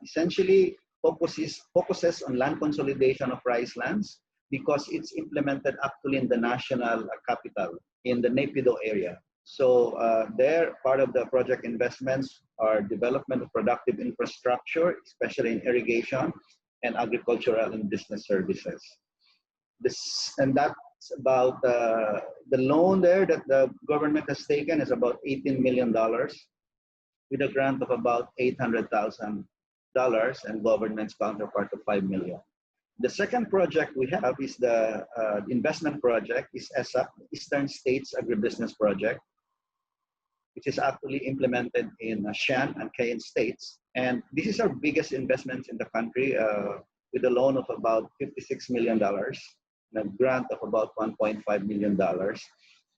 essentially focuses on land consolidation of rice lands because it's implemented actually in the national capital, in the Naypyidaw area. So there, part of the project investments are development of productive infrastructure, especially in irrigation and agricultural and business services. And that's about the loan there that the government has taken is about $18 million with a grant of about $800,000 and government's counterpart of $5 million. The second project we have is the investment project, is ESAP, Eastern States Agribusiness Project, which is actually implemented in Shan and Cayenne states. And this is our biggest investment in the country with a loan of about $56 million and a grant of about $1.5 million.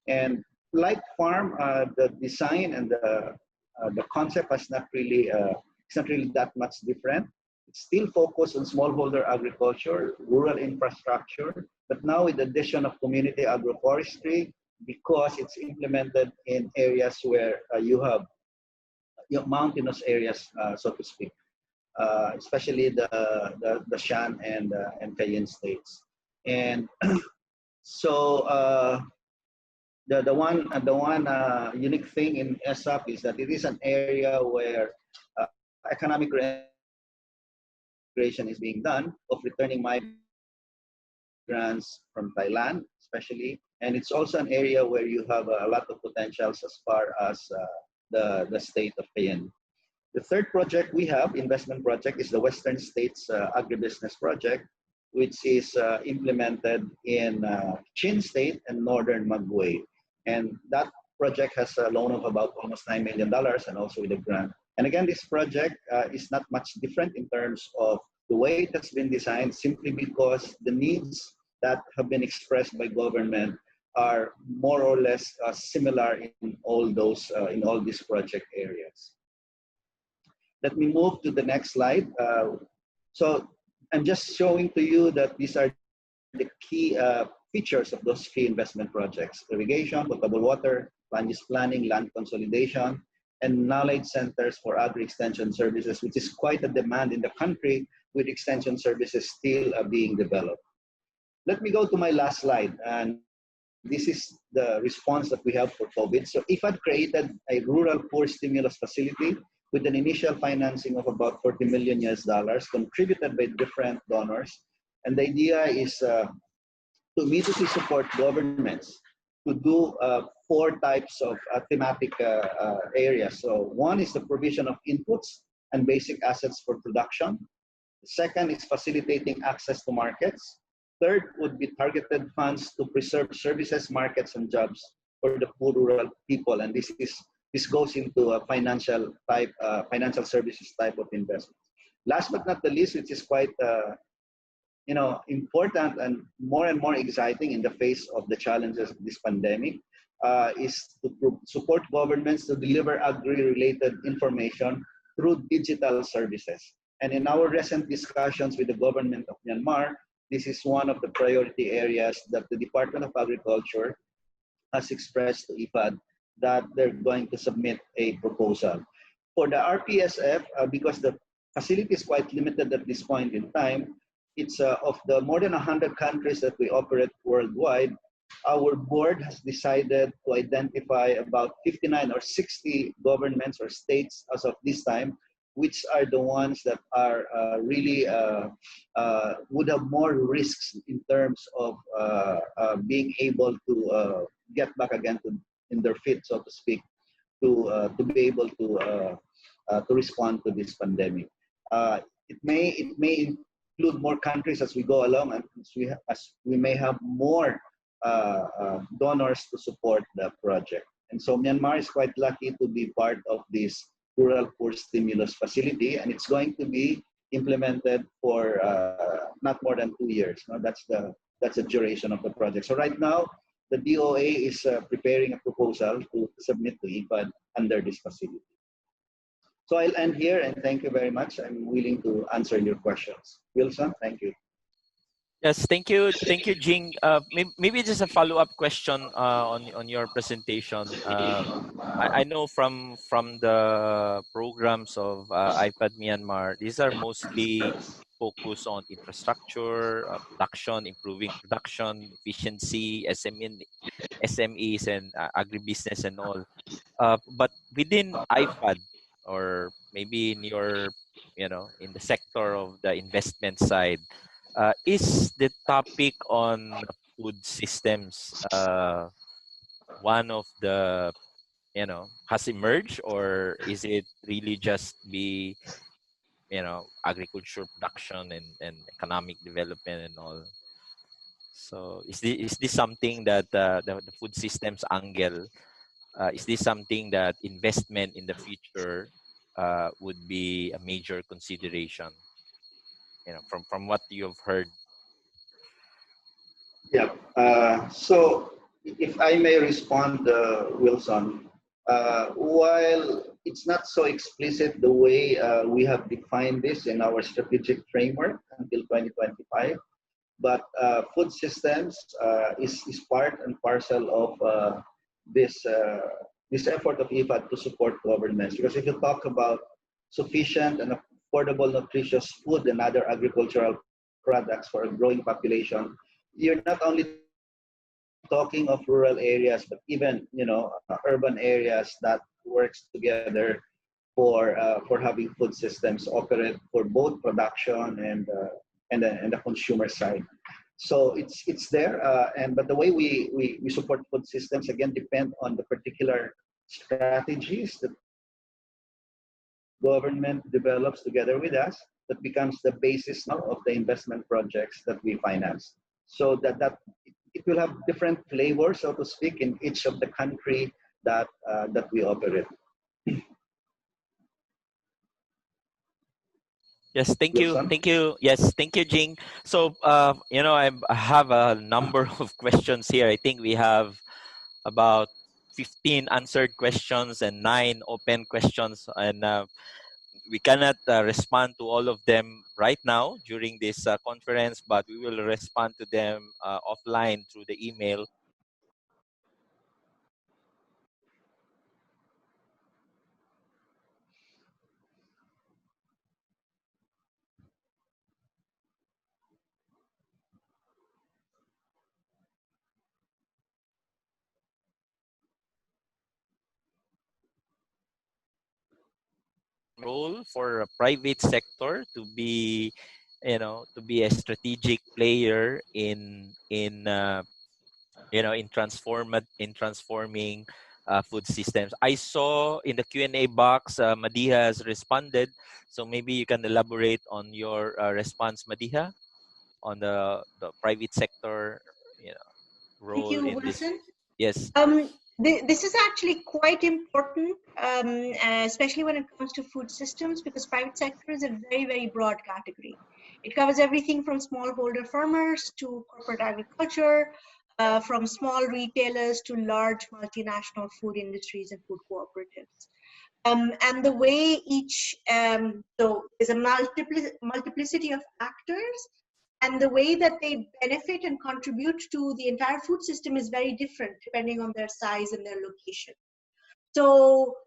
And like farm, the design and the concept has not really, it's not really that much different. It's still focused on smallholder agriculture, rural infrastructure, but now with the addition of community agroforestry, because it's implemented in areas where you have mountainous areas, so to speak, especially the Shan and Cayenne states. And so the one unique thing in ESAP is that it is an area where economic integration is being done of returning migrants from Thailand, especially, and it's also an area where you have a lot of potentials as far as the state of Cayenne. The third project we have, investment project, is the Western States Agribusiness Project, which is implemented in Chin State and Northern Magway. And that project has a loan of about almost $9 million and also with a grant. And again, this project is not much different in terms of the way it has been designed, simply because the needs that have been expressed by government are more or less similar in all these project areas. Let me move to the next slide. So I'm just showing to you that these are the key features of those key investment projects: irrigation, potable water, land use planning, land consolidation, and knowledge centers for agri-extension services, which is quite a demand in the country, with extension services still being developed. Let me go to my last slide. And this is the response that we have for COVID. So IFAD created a rural poor stimulus facility with an initial financing of about $40 million contributed by different donors. And the idea is to immediately support governments to do 4 types of thematic areas. So one is the provision of inputs and basic assets for production. The second is facilitating access to markets. Third would be targeted funds to preserve services, markets, and jobs for the poor rural people. And this goes into a financial services type of investment. Last but not the least, which is quite important and more exciting in the face of the challenges of this pandemic, is to support governments to deliver agri-related information through digital services. And in our recent discussions with the government of Myanmar, this is one of the priority areas that the Department of Agriculture has expressed to IFAD that they're going to submit a proposal. For the RPSF, because the facility is quite limited at this point in time, it's of the more than 100 countries that we operate worldwide, our board has decided to identify about 59 or 60 governments or states as of this time, which are the ones that are really would have more risks in terms of being able to get back again in their feet, so to speak, to be able to respond to this pandemic. It may include more countries as we go along, and as we may have more donors to support the project. And so Myanmar is quite lucky to be part of this rural poor stimulus facility, and it's going to be implemented for not more than 2 years. No? That's the duration of the project. So right now, the DOA is preparing a proposal to submit to IFAD under this facility. So I'll end here, and thank you very much. I'm willing to answer your questions. Wilson, thank you. Yes, thank you, Jing. Maybe just a follow-up question on your presentation. I know from the programs of IPAD Myanmar, these are mostly focused on infrastructure, production, improving production efficiency, SMEs, and agribusiness and all. But within IPAD, or maybe in your, in the sector of the investment side, is the topic on food systems one of the, has emerged, or is it really just be, agriculture production and economic development and all? So is this something that the food systems angle, is this something that investment in the future would be a major consideration, from what you've heard? Yeah. So if I may respond, Wilson, while it's not so explicit the way we have defined this in our strategic framework until 2025, but food systems is part and parcel of this effort of IFAD to support governments. Because if you talk about sufficient and affordable nutritious food and other agricultural products for a growing population, you're not only talking of rural areas, but even urban areas that works together for having food systems operate for both production and the consumer side. So it's there, but the way we support food systems again depend on the particular strategies that government develops together with us, that becomes the basis now of the investment projects that we finance. So that it will have different flavors, so to speak, in each of the country that we operate. Yes, thank you. Wilson? Thank you. Yes, thank you, Jing. So, I have a number of questions here. I think we have about 15 answered questions and 9 open questions. And we cannot respond to all of them right now during this conference, but we will respond to them offline through the email. Role for a private sector to be, to be a strategic player in transforming food systems. I saw in the Q&A box, Madiha has responded, so maybe you can elaborate on your response, Madiha, on the private sector, Thank role you, in this. Wilson. Yes. This is actually quite important, especially when it comes to food systems, because private sector is a very, very broad category. It covers everything from smallholder farmers to corporate agriculture, from small retailers to large multinational food industries and food cooperatives. And the way so there's a multiplicity of actors, and the way that they benefit and contribute to the entire food system is very different depending on their size and their location. So,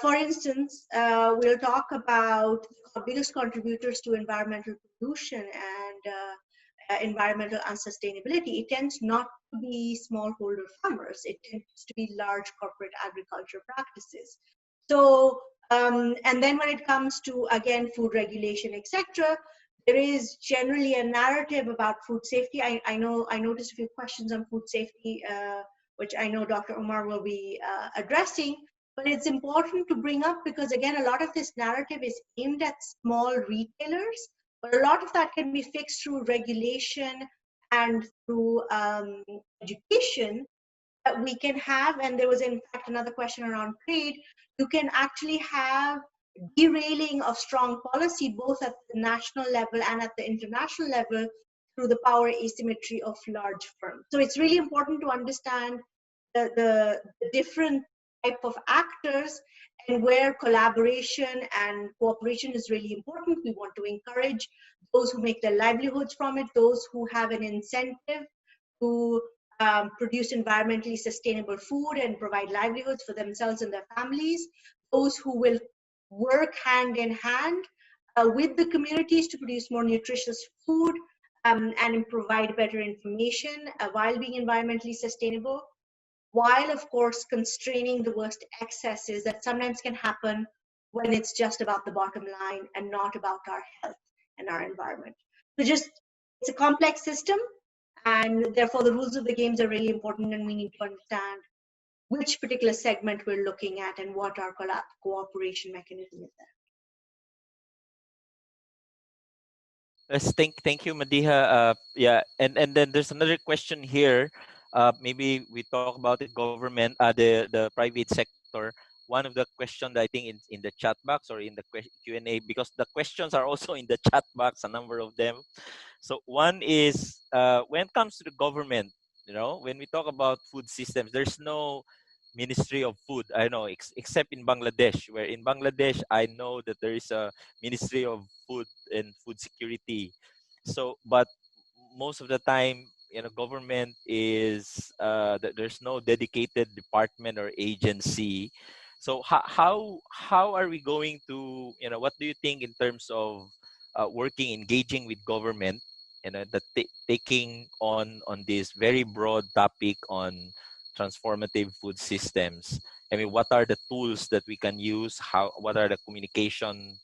for instance, we'll talk about the biggest contributors to environmental pollution and environmental unsustainability. It tends not to be smallholder farmers. It tends to be large corporate agriculture practices. So, and then when it comes to, again, food regulation, etc., there is generally a narrative about food safety. I noticed a few questions on food safety, which I know Dr. Omar will be addressing, but it's important to bring up because, again, a lot of this narrative is aimed at small retailers, but a lot of that can be fixed through regulation and through education that we can have. And there was, in fact, another question around trade. You can actually have derailing of strong policy, both at the national level and at the international level, through the power asymmetry of large firms. So it's really important to understand the different type of actors and where collaboration and cooperation is really important. We want to encourage those who make their livelihoods from it, those who have an incentive to produce environmentally sustainable food and provide livelihoods for themselves and their families, those who will work hand in hand with the communities to produce more nutritious food and provide better information while being environmentally sustainable, while of course constraining the worst excesses that sometimes can happen when it's just about the bottom line and not about our health and our environment. So it's a complex system, and therefore the rules of the games are really important, and we need to understand which particular segment we're looking at and what our cooperation mechanism is there. Yes, thank you, Madiha. Yeah, and then there's another question here. Maybe we talk about the government, the private sector. One of the questions I think in the chat box or in the Q&A, because the questions are also in the chat box, a number of them. So one is when it comes to the government, when we talk about food systems, there's no Ministry of Food. I know, except in Bangladesh, where in Bangladesh, I know that there is a Ministry of Food and Food Security. So, but most of the time, government is there's no dedicated department or agency. So how are we going to, what do you think in terms of engaging with government, taking on this very broad topic on transformative food systems? I mean, what are the tools that we can use? What are the communication?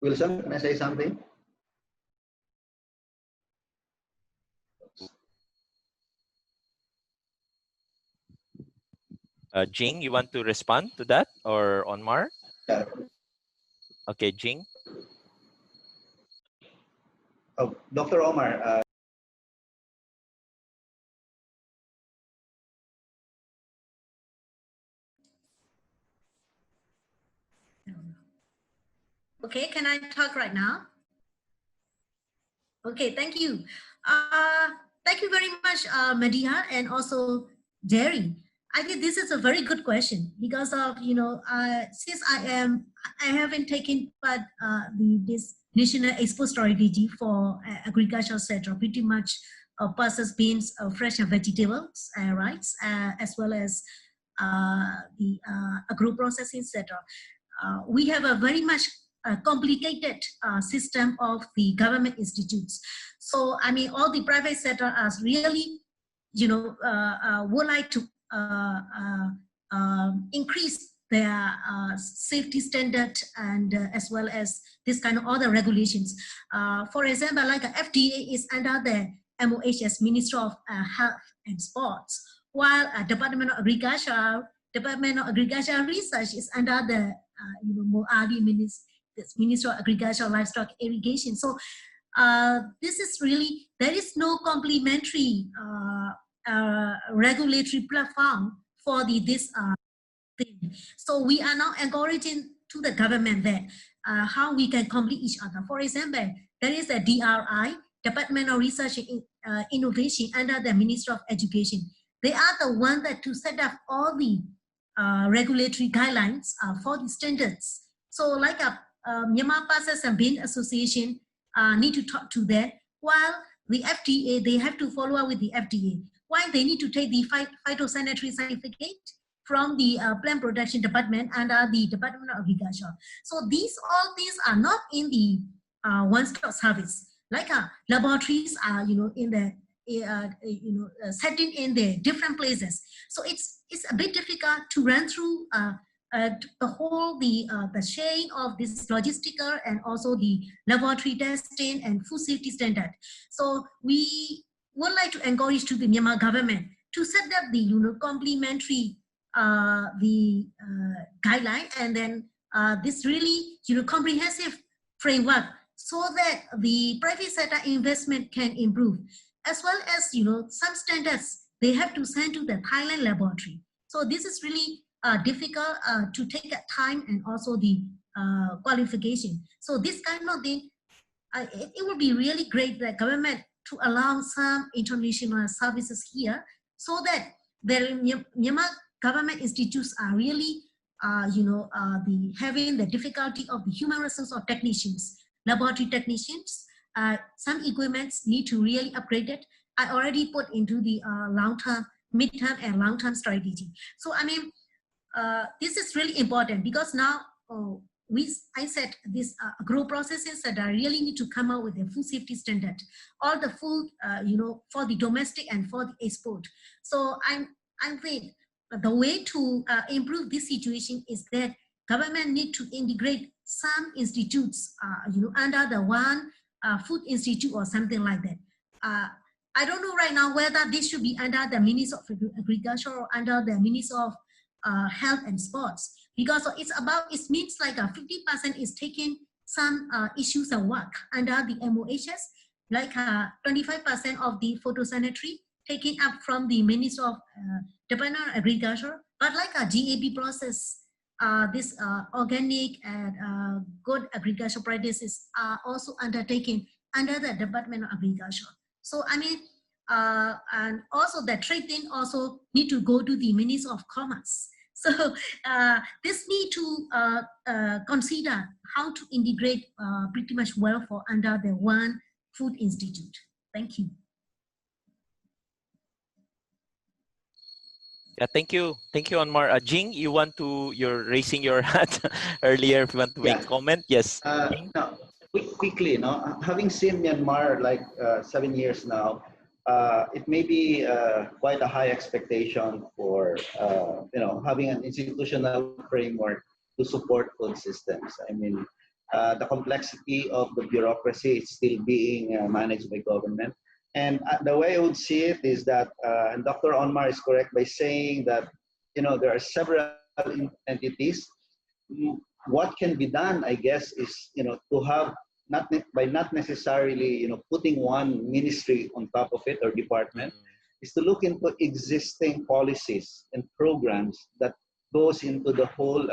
Wilson, can I say something? Jing, you want to respond to that, or Onmar? Yeah. Okay, Jing. Oh, Dr. Omar. Okay, can I talk right now? Okay, thank you. Thank you very much, Madiha, and also Jerry. I think this is a very good question because of, since I haven't taken part this National Export Strategy for agricultural sector, pretty much pulses, beans, fresh and vegetables, rice, as well as the agro-processing sector. We have a very much complicated system of the government institutes. So, I mean, all the private sector are really, would like to increase their safety standard and as well as this kind of other regulations. For example, like FDA is under the MOHS, Ministry of Health and Sports, while Department of Agriculture and Research is under the MOARI, Ministry of Agriculture, Livestock, Irrigation. So this is really, there is no complementary regulatory platform for this thing. So we are now encouraging to the government that how we can complete each other. For example, there is a DRI, Department of Research and Innovation, under the Ministry of Education. They are the one that to set up all the regulatory guidelines for the standards. So like Myanmar Pulses and Bean Association need to talk to that, while the FDA, they have to follow up with the FDA. Why they need to take the phytosanitary certificate from the plant production department under the Department of Agriculture. So all these are not in the one-stop service. Like laboratories are, in the setting in the different places. So it's a bit difficult to run through the whole the chain of this logistical and also the laboratory testing and food safety standard. So we would like to encourage to the Myanmar government to set up the complementary the guideline, and then this really comprehensive framework, so that the private sector investment can improve, as well as some standards they have to send to the Thailand laboratory. So this is really difficult to take time, and also the qualification. So this kind of thing, it would be really great that government to allow some international services here, so that the Myanmar government institutes are really having the difficulty of the human resource of technicians, laboratory technicians. Some equipments need to really upgrade it. I already put into the long-term, mid-term, and long-term strategy. So I mean, this is really important, because now I said this agro processes that I really need to come out with a food safety standard, all the food for the domestic and for the export. So I'm think the way to improve this situation is that government need to integrate some institutes under the one food institute or something like that. I don't know right now whether this should be under the Ministry of Agriculture or under the Ministry of Health and Sports, because it means like 50% is taking some issues of work under the MOHS, like 25% of the photosanitary taken up from the Ministry of Department of Agriculture, but like a GAP process, this organic and good agriculture practices are also undertaken under the Department of Agriculture. So I mean, and also the trade thing also need to go to the Ministry of Commerce. So this need to consider how to integrate pretty much welfare under the one food institute. Thank you. Yeah, thank you, Anmar. Jing, you're raising your hand earlier. If you want to make a comment, yes. No, quickly, having seen Myanmar like 7 years now, it may be quite a high expectation for having an institutional framework to support food systems. I mean, the complexity of the bureaucracy is still being managed by government. And the way I would see it is that, and Dr. Onmar is correct by saying that, there are several entities. What can be done, I guess, is, to have, not necessarily, putting one ministry on top of it or department, is to look into existing policies and programs that goes into the whole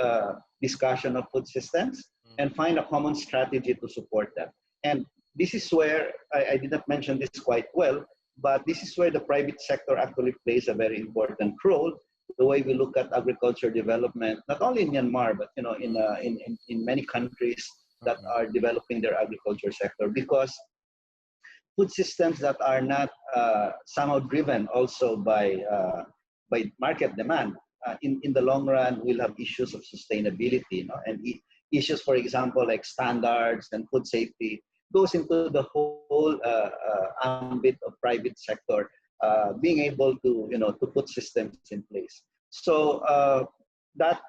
discussion of food systems and find a common strategy to support that. And this is where, I did not mention this quite well, but this is where the private sector actually plays a very important role. The way we look at agriculture development, not only in Myanmar, but in many countries that are developing their agriculture sector, because food systems that are not somehow driven also by market demand, in the long run will have issues of sustainability, and issues, for example, like standards and food safety goes into the whole ambit of private sector being able to to put systems in place. So that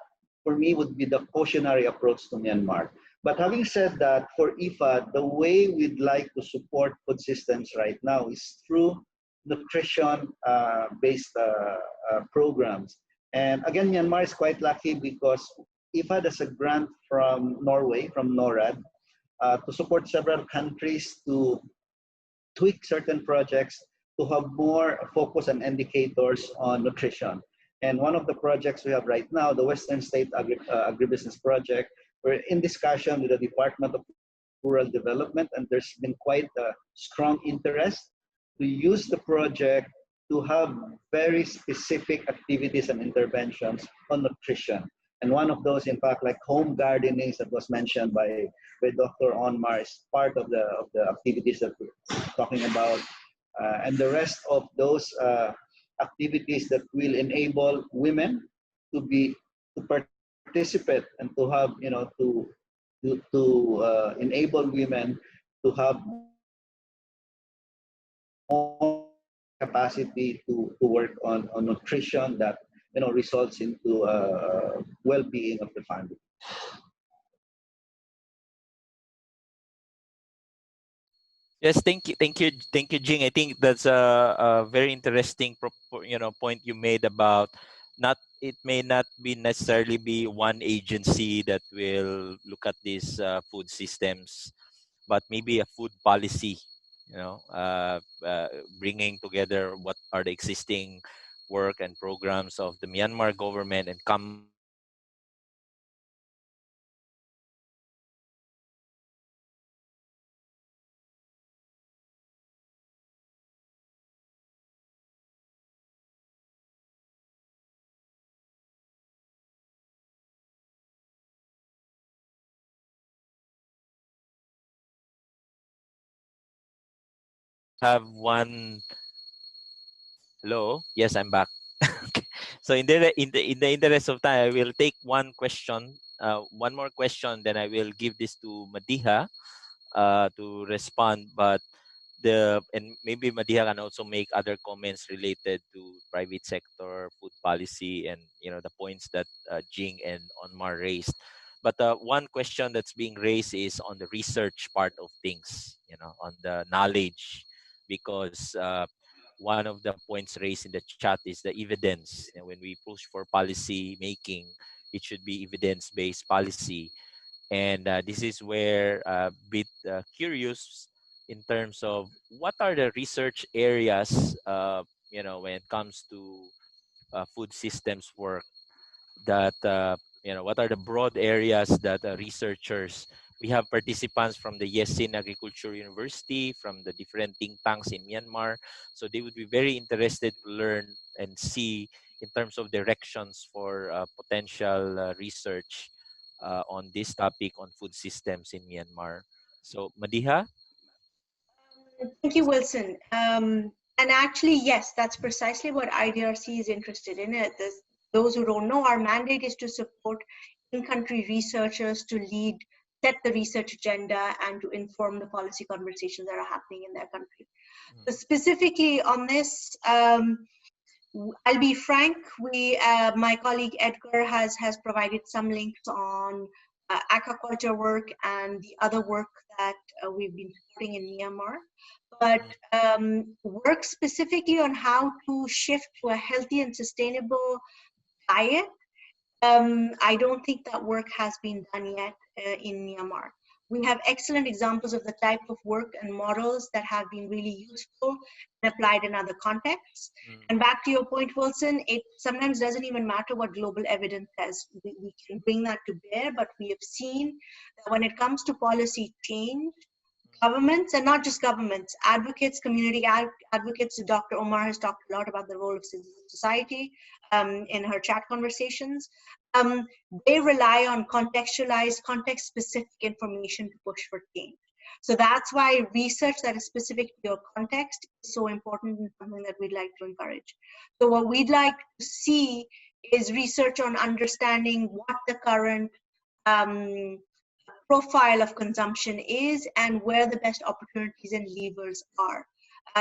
for me would be the cautionary approach to Myanmar. But having said that, for IFA, the way we'd like to support food systems right now is through nutrition-based programs. And again, Myanmar is quite lucky because IFA has a grant from Norway, from NORAD, to support several countries to tweak certain projects to have more focus and indicators on nutrition. And one of the projects we have right now, the Western State Agribusiness Project, we're in discussion with the Department of Rural Development, and there's been quite a strong interest to use the project to have very specific activities and interventions on nutrition. And one of those, in fact, like home gardening that was mentioned by Dr. Onmar, is part of the activities that we're talking about. And the rest of those activities that will enable women to participate and to have, to enable women to have more capacity to work on nutrition that results into well-being of the family. Yes, thank you, Jing. I think that's a very interesting, point you made about not it may not be necessarily be one agency that will look at these food systems, but maybe a food policy, you know, bringing together what are the existing work and programs of the Myanmar government and come up with have one. Hello, yes, I'm back. Okay. So in the interest of time, I will take one question, one more question, then I will give this to Madiha to respond. But and maybe Madiha can also make other comments related to private sector food policy and the points that Jing and Onmar raised. But one question that's being raised is on the research part of things, on the knowledge, because one of the points raised in the chat is the evidence. And when we push for policy making, it should be evidence-based policy. And this is where a bit curious in terms of what are the research areas, when it comes to food systems work, that what are the broad areas that researchers, we have participants from the Yesin Agriculture University, from the different think tanks in Myanmar, so they would be very interested to learn and see in terms of directions for potential research on this topic on food systems in Myanmar. So Madiha. Thank you, Wilson. And actually, yes, that's precisely what IDRC is interested in. Those who don't know, our mandate is to support in-country researchers to set the research agenda and to inform the policy conversations that are happening in their country. So specifically on this, I'll be frank, my colleague Edgar has provided some links on aquaculture work and the other work that we've been supporting in Myanmar. But work specifically on how to shift to a healthy and sustainable diet, I don't think that work has been done yet in Myanmar. We have excellent examples of the type of work and models that have been really useful and applied in other contexts. And back to your point, Wilson, it sometimes doesn't even matter what global evidence says. We can bring that to bear, but we have seen that when it comes to policy change, governments, and not just governments, advocates, community advocates. Dr. Omar has talked a lot about the role of civil society in her chat conversations. They rely on contextualized, context-specific information to push for change. So that's why research that is specific to your context is so important and something that we'd like to encourage. So what we'd like to see is research on understanding what the current profile of consumption is and where the best opportunities and levers are.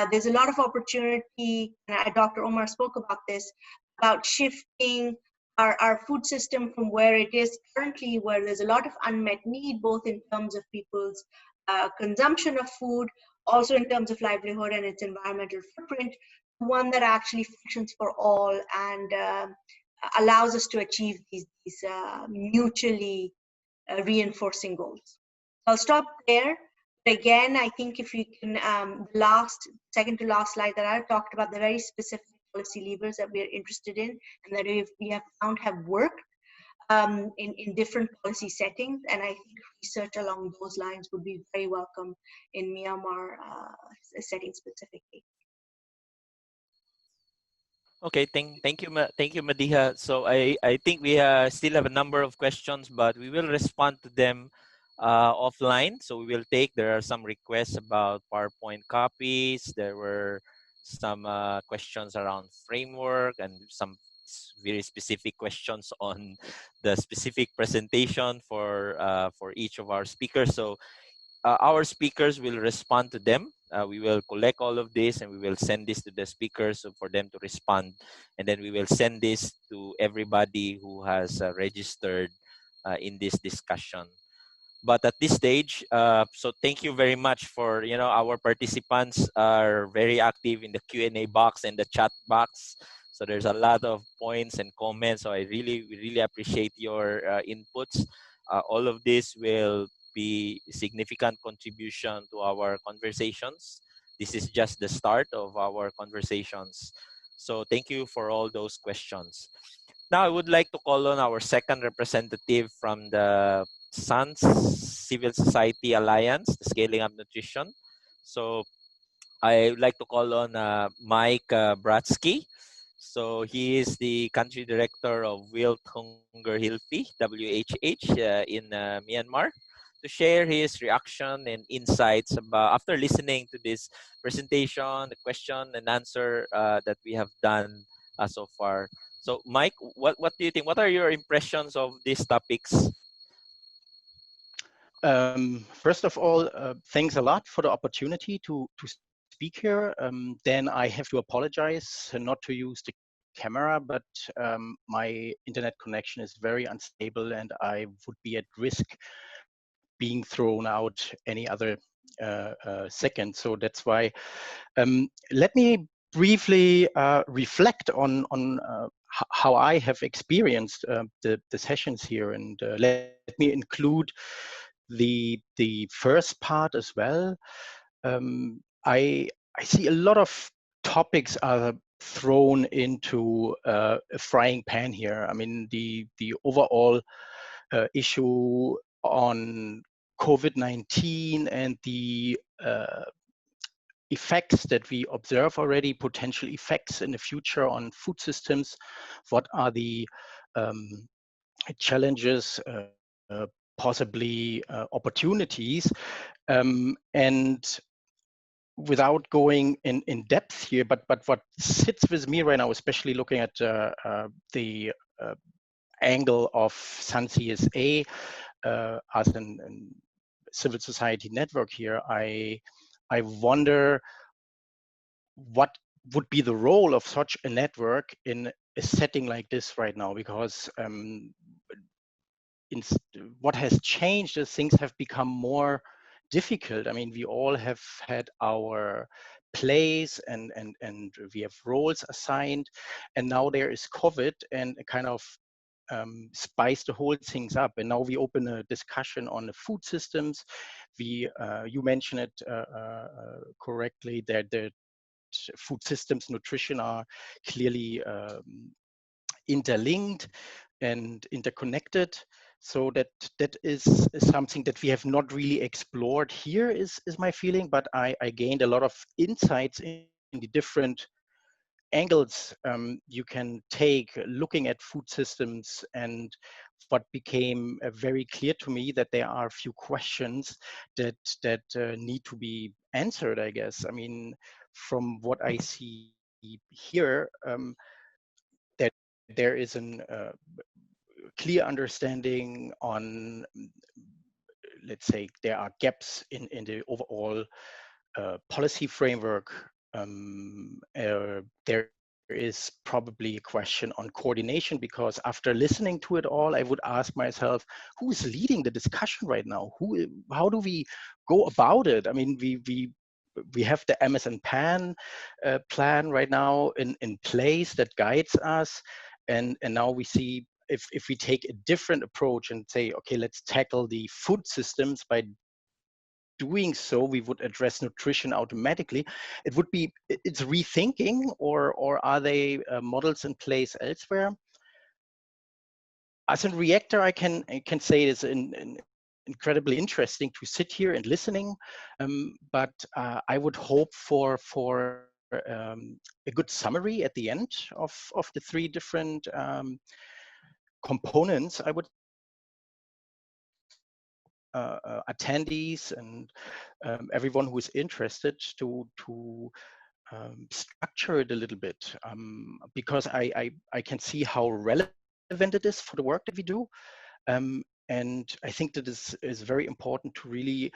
There's a lot of opportunity, and Dr. Omar spoke about this, about shifting our food system from where it is currently, where there's a lot of unmet need, both in terms of people's consumption of food, also in terms of livelihood and its environmental footprint, one that actually functions for all and allows us to achieve these mutually reinforcing goals. I'll stop there. But again, I think if you can, second to last slide that I talked about, the very specific policy levers that we're interested in and that we have found have worked in different policy settings. And I think research along those lines would be very welcome in Myanmar setting specifically. Okay, thank you, Madiha. So I think we still have a number of questions, but we will respond to them offline. So we will take. There are some requests about PowerPoint copies. There were some questions around framework and some very specific questions on the specific presentation for each of our speakers. So our speakers will respond to them. We will collect all of this and we will send this to the speakers for them to respond. And then we will send this to everybody who has registered in this discussion. But at this stage, so thank you very much for, our participants are very active in the Q&A box and the chat box. So there's a lot of points and comments. So I really appreciate your inputs. All of this will be significant contribution to our conversations. This is just the start of our conversations. So thank you for all those questions. Now I would like to call on our second representative from the SANS Civil Society Alliance, the Scaling Up Nutrition. So I would like to call on Mike Bratsky. So he is the country director of Wilt Hunger Hilfi, WHH, in Myanmar, to share his reaction and insights about after listening to this presentation, the question and answer that we have done so far. So, Mike, what do you think? What are your impressions of these topics? First of all, thanks a lot for the opportunity to speak here. Then I have to apologize not to use the camera, but my internet connection is very unstable and I would be at risk being thrown out any other second. So that's why let me briefly reflect on how I have experienced the sessions here, and let me include the first part as well. I see a lot of topics are thrown into a frying pan here. I mean, the overall issue on COVID-19 and the effects that we observe already, potential effects in the future on food systems. What are the challenges, possibly opportunities, and without going in depth here, but what sits with me right now, especially looking at the angle of Sun CSA as a civil society network here, I wonder what would be the role of such a network in a setting like this right now, because what has changed is things have become more difficult. I mean, we all have had our place and we have roles assigned, and now there is COVID and a kind of spice the whole things up. And now we open a discussion on the food systems. You mentioned it correctly that the food systems nutrition are clearly interlinked and interconnected. So that is something that we have not really explored here, is my feeling, but I gained a lot of insights in the different angles you can take looking at food systems. And what became very clear to me that there are a few questions that need to be answered, I guess. I mean, from what I see here, there is an clear understanding on, let's say, there are gaps in the overall policy framework. There is probably a question on coordination, because after listening to it all, I would ask myself, who is leading the discussion right now? How do we go about it? I mean, we have the MSN PAN plan right now in place that guides us. And now we see if we take a different approach and say, okay, let's tackle the food systems by doing so, we would address nutrition automatically. It would be, it's rethinking, or are they models in place elsewhere? As a reactor, I can say it's incredibly interesting to sit here and listening, but I would hope for a good summary at the end of the three different components, I would say, attendees and everyone who is interested to structure it a little bit, because I can see how relevant it is for the work that we do. And I think that is very important to really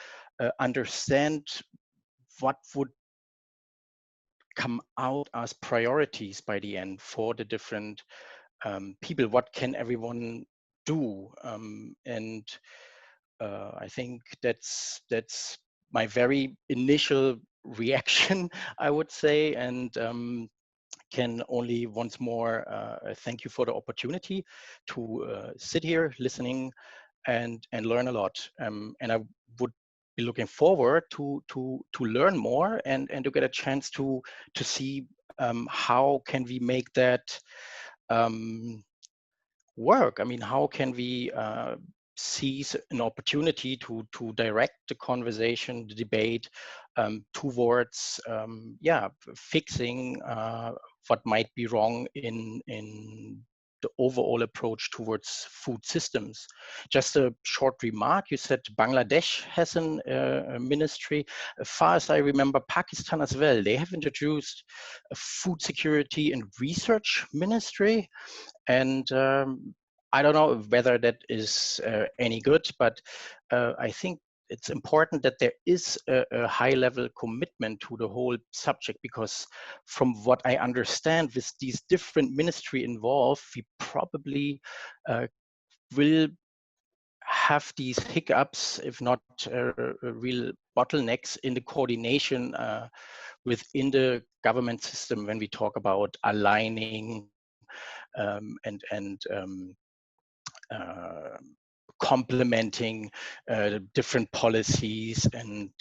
understand what would come out as priorities by the end for the different people. What can everyone do? And I think that's my very initial reaction, I would say. And can only once more thank you for the opportunity to sit here listening and learn a lot. And I would be looking forward to learn more and to get a chance to see how can we make that work. I mean, how can we seize an opportunity to direct the conversation, the debate towards yeah, fixing what might be wrong in the overall approach towards food systems. Just a short remark, you said Bangladesh has a ministry. As far as I remember, Pakistan as well, they have introduced a food security and research ministry. And I don't know whether that is any good, but I think it's important that there is a high-level commitment to the whole subject, because from what I understand, with these different ministry involved, we probably will have these hiccups, if not real bottlenecks in the coordination within the government system when we talk about aligning uh, complementing different policies and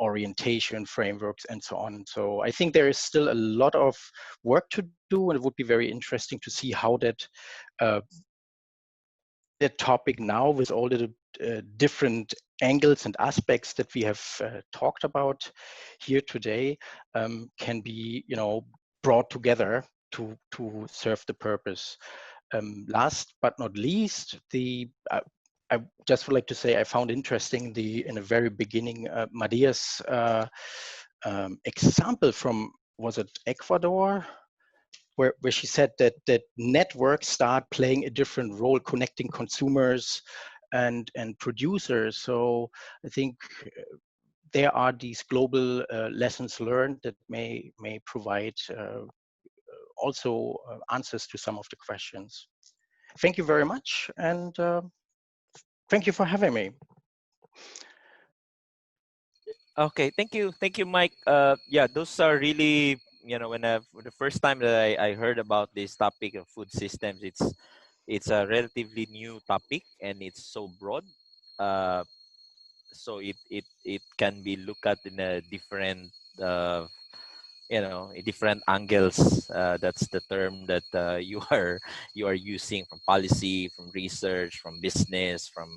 orientation frameworks and so on. So I think there is still a lot of work to do, and it would be very interesting to see how that topic now, with all the different angles and aspects that we have talked about here today, can be, you know, brought together to serve the purpose. Last but not least, I just would like to say I found interesting in the very beginning Maria's example from, was it Ecuador, where she said that networks start playing a different role, connecting consumers and producers. So I think there are these global lessons learned that may provide also answers to some of the questions. Thank you very much, and thank you for having me. Okay, thank you, Mike. Yeah, those are really, you know, when the first time that I heard about this topic of food systems, it's a relatively new topic and it's so broad. Uh, so it can be looked at in a different you know, different angles. That's the term that you are using, from policy, from research, from business, from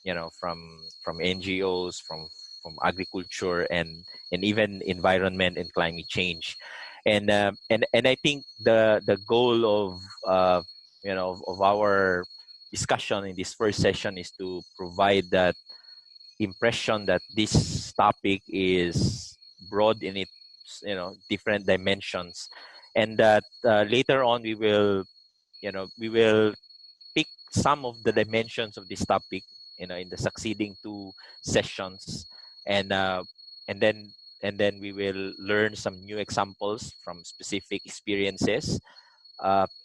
you know, from NGOs, from agriculture, and even environment and climate change. And I think the goal of you know, of our discussion in this first session is to provide that impression that this topic is broad in its, you know, different dimensions, and that later on we will, you know, we will pick some of the dimensions of this topic, you know, in the succeeding two sessions, and uh, and then we will learn some new examples from specific experiences,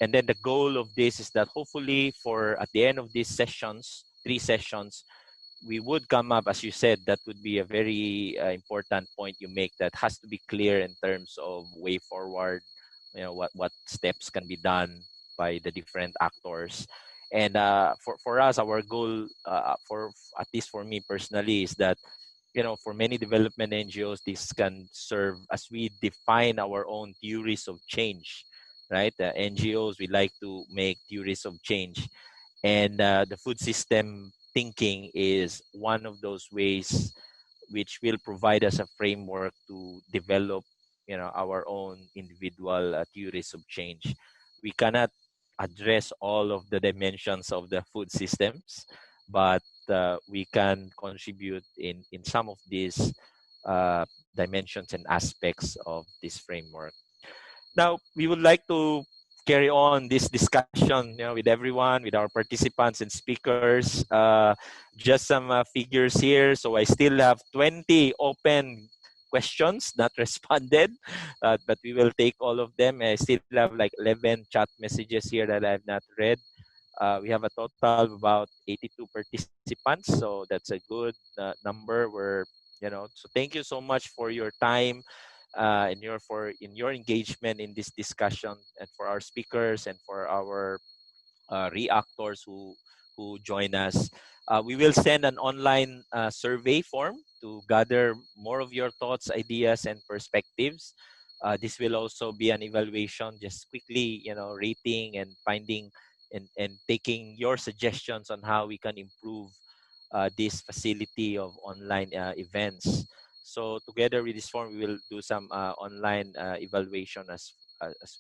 and then the goal of this is that hopefully for at the end of these sessions, three sessions, we would come up, as you said, that would be a very important point you make, that has to be clear in terms of way forward, you know, what steps can be done by the different actors. And for us, our goal, for at least for me personally, is that, you know, for many development NGOs, this can serve as we define our own theories of change, right? The NGOs, we like to make theories of change, and the food system thinking is one of those ways which will provide us a framework to develop, you know, our own individual theories of change. We cannot address all of the dimensions of the food systems, but we can contribute in some of these dimensions and aspects of this framework. Now, we would like to carry on this discussion, you know, with everyone, with our participants and speakers. Just some figures here. So I still have 20 open questions not responded, but we will take all of them. I still have like 11 chat messages here that I have not read. We have a total of about 82 participants, so that's a good number. We're, you know, so thank you so much for your time. in your engagement in this discussion, and for our speakers and for our reactors who join us. We will send an online survey form to gather more of your thoughts, ideas, and perspectives. This will also be an evaluation, just quickly, rating and finding and taking your suggestions on how we can improve this facility of online events. So together with this form, we will do some online evaluation as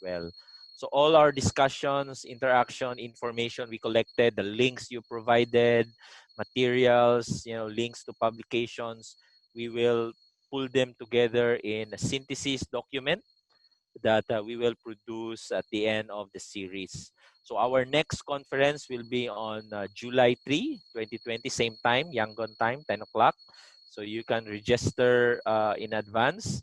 well. So all our discussions, interaction, information we collected, the links you provided, materials, links to publications, we will pull them together in a synthesis document that we will produce at the end of the series. So our next conference will be on July 3, 2020, same time, Yangon time, 10 o'clock. So you can register in advance.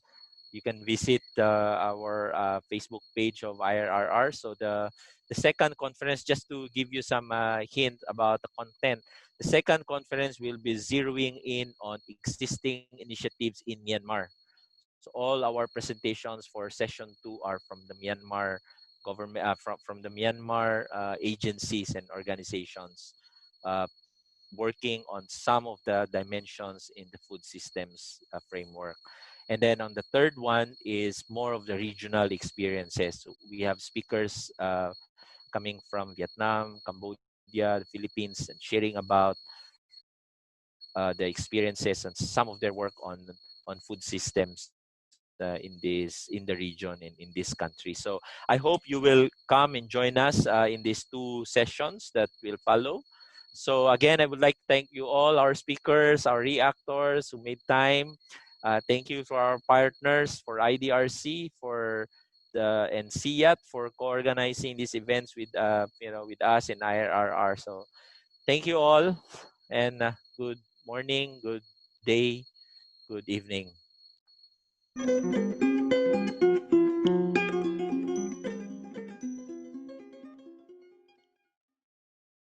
You can visit our Facebook page of IRRR. So the second conference, just to give you some hint about the content, the second conference will be zeroing in on existing initiatives in Myanmar. So all our presentations for session 2 are from the Myanmar government, from the Myanmar agencies and organizations uh, working on some of the dimensions in the food systems framework. And then on the third one is more of the regional experiences. So we have speakers coming from Vietnam, Cambodia, the Philippines, and sharing about the experiences and some of their work on food systems in the region, in this country. So I hope you will come and join us in these 2 sessions that will follow. So again, I would like to thank you all, our speakers, our reactors who made time. Thank you for our partners, for IDRC, for the and CIAT for co-organizing these events with us in IRR. So thank you all, and good morning, good day, good evening.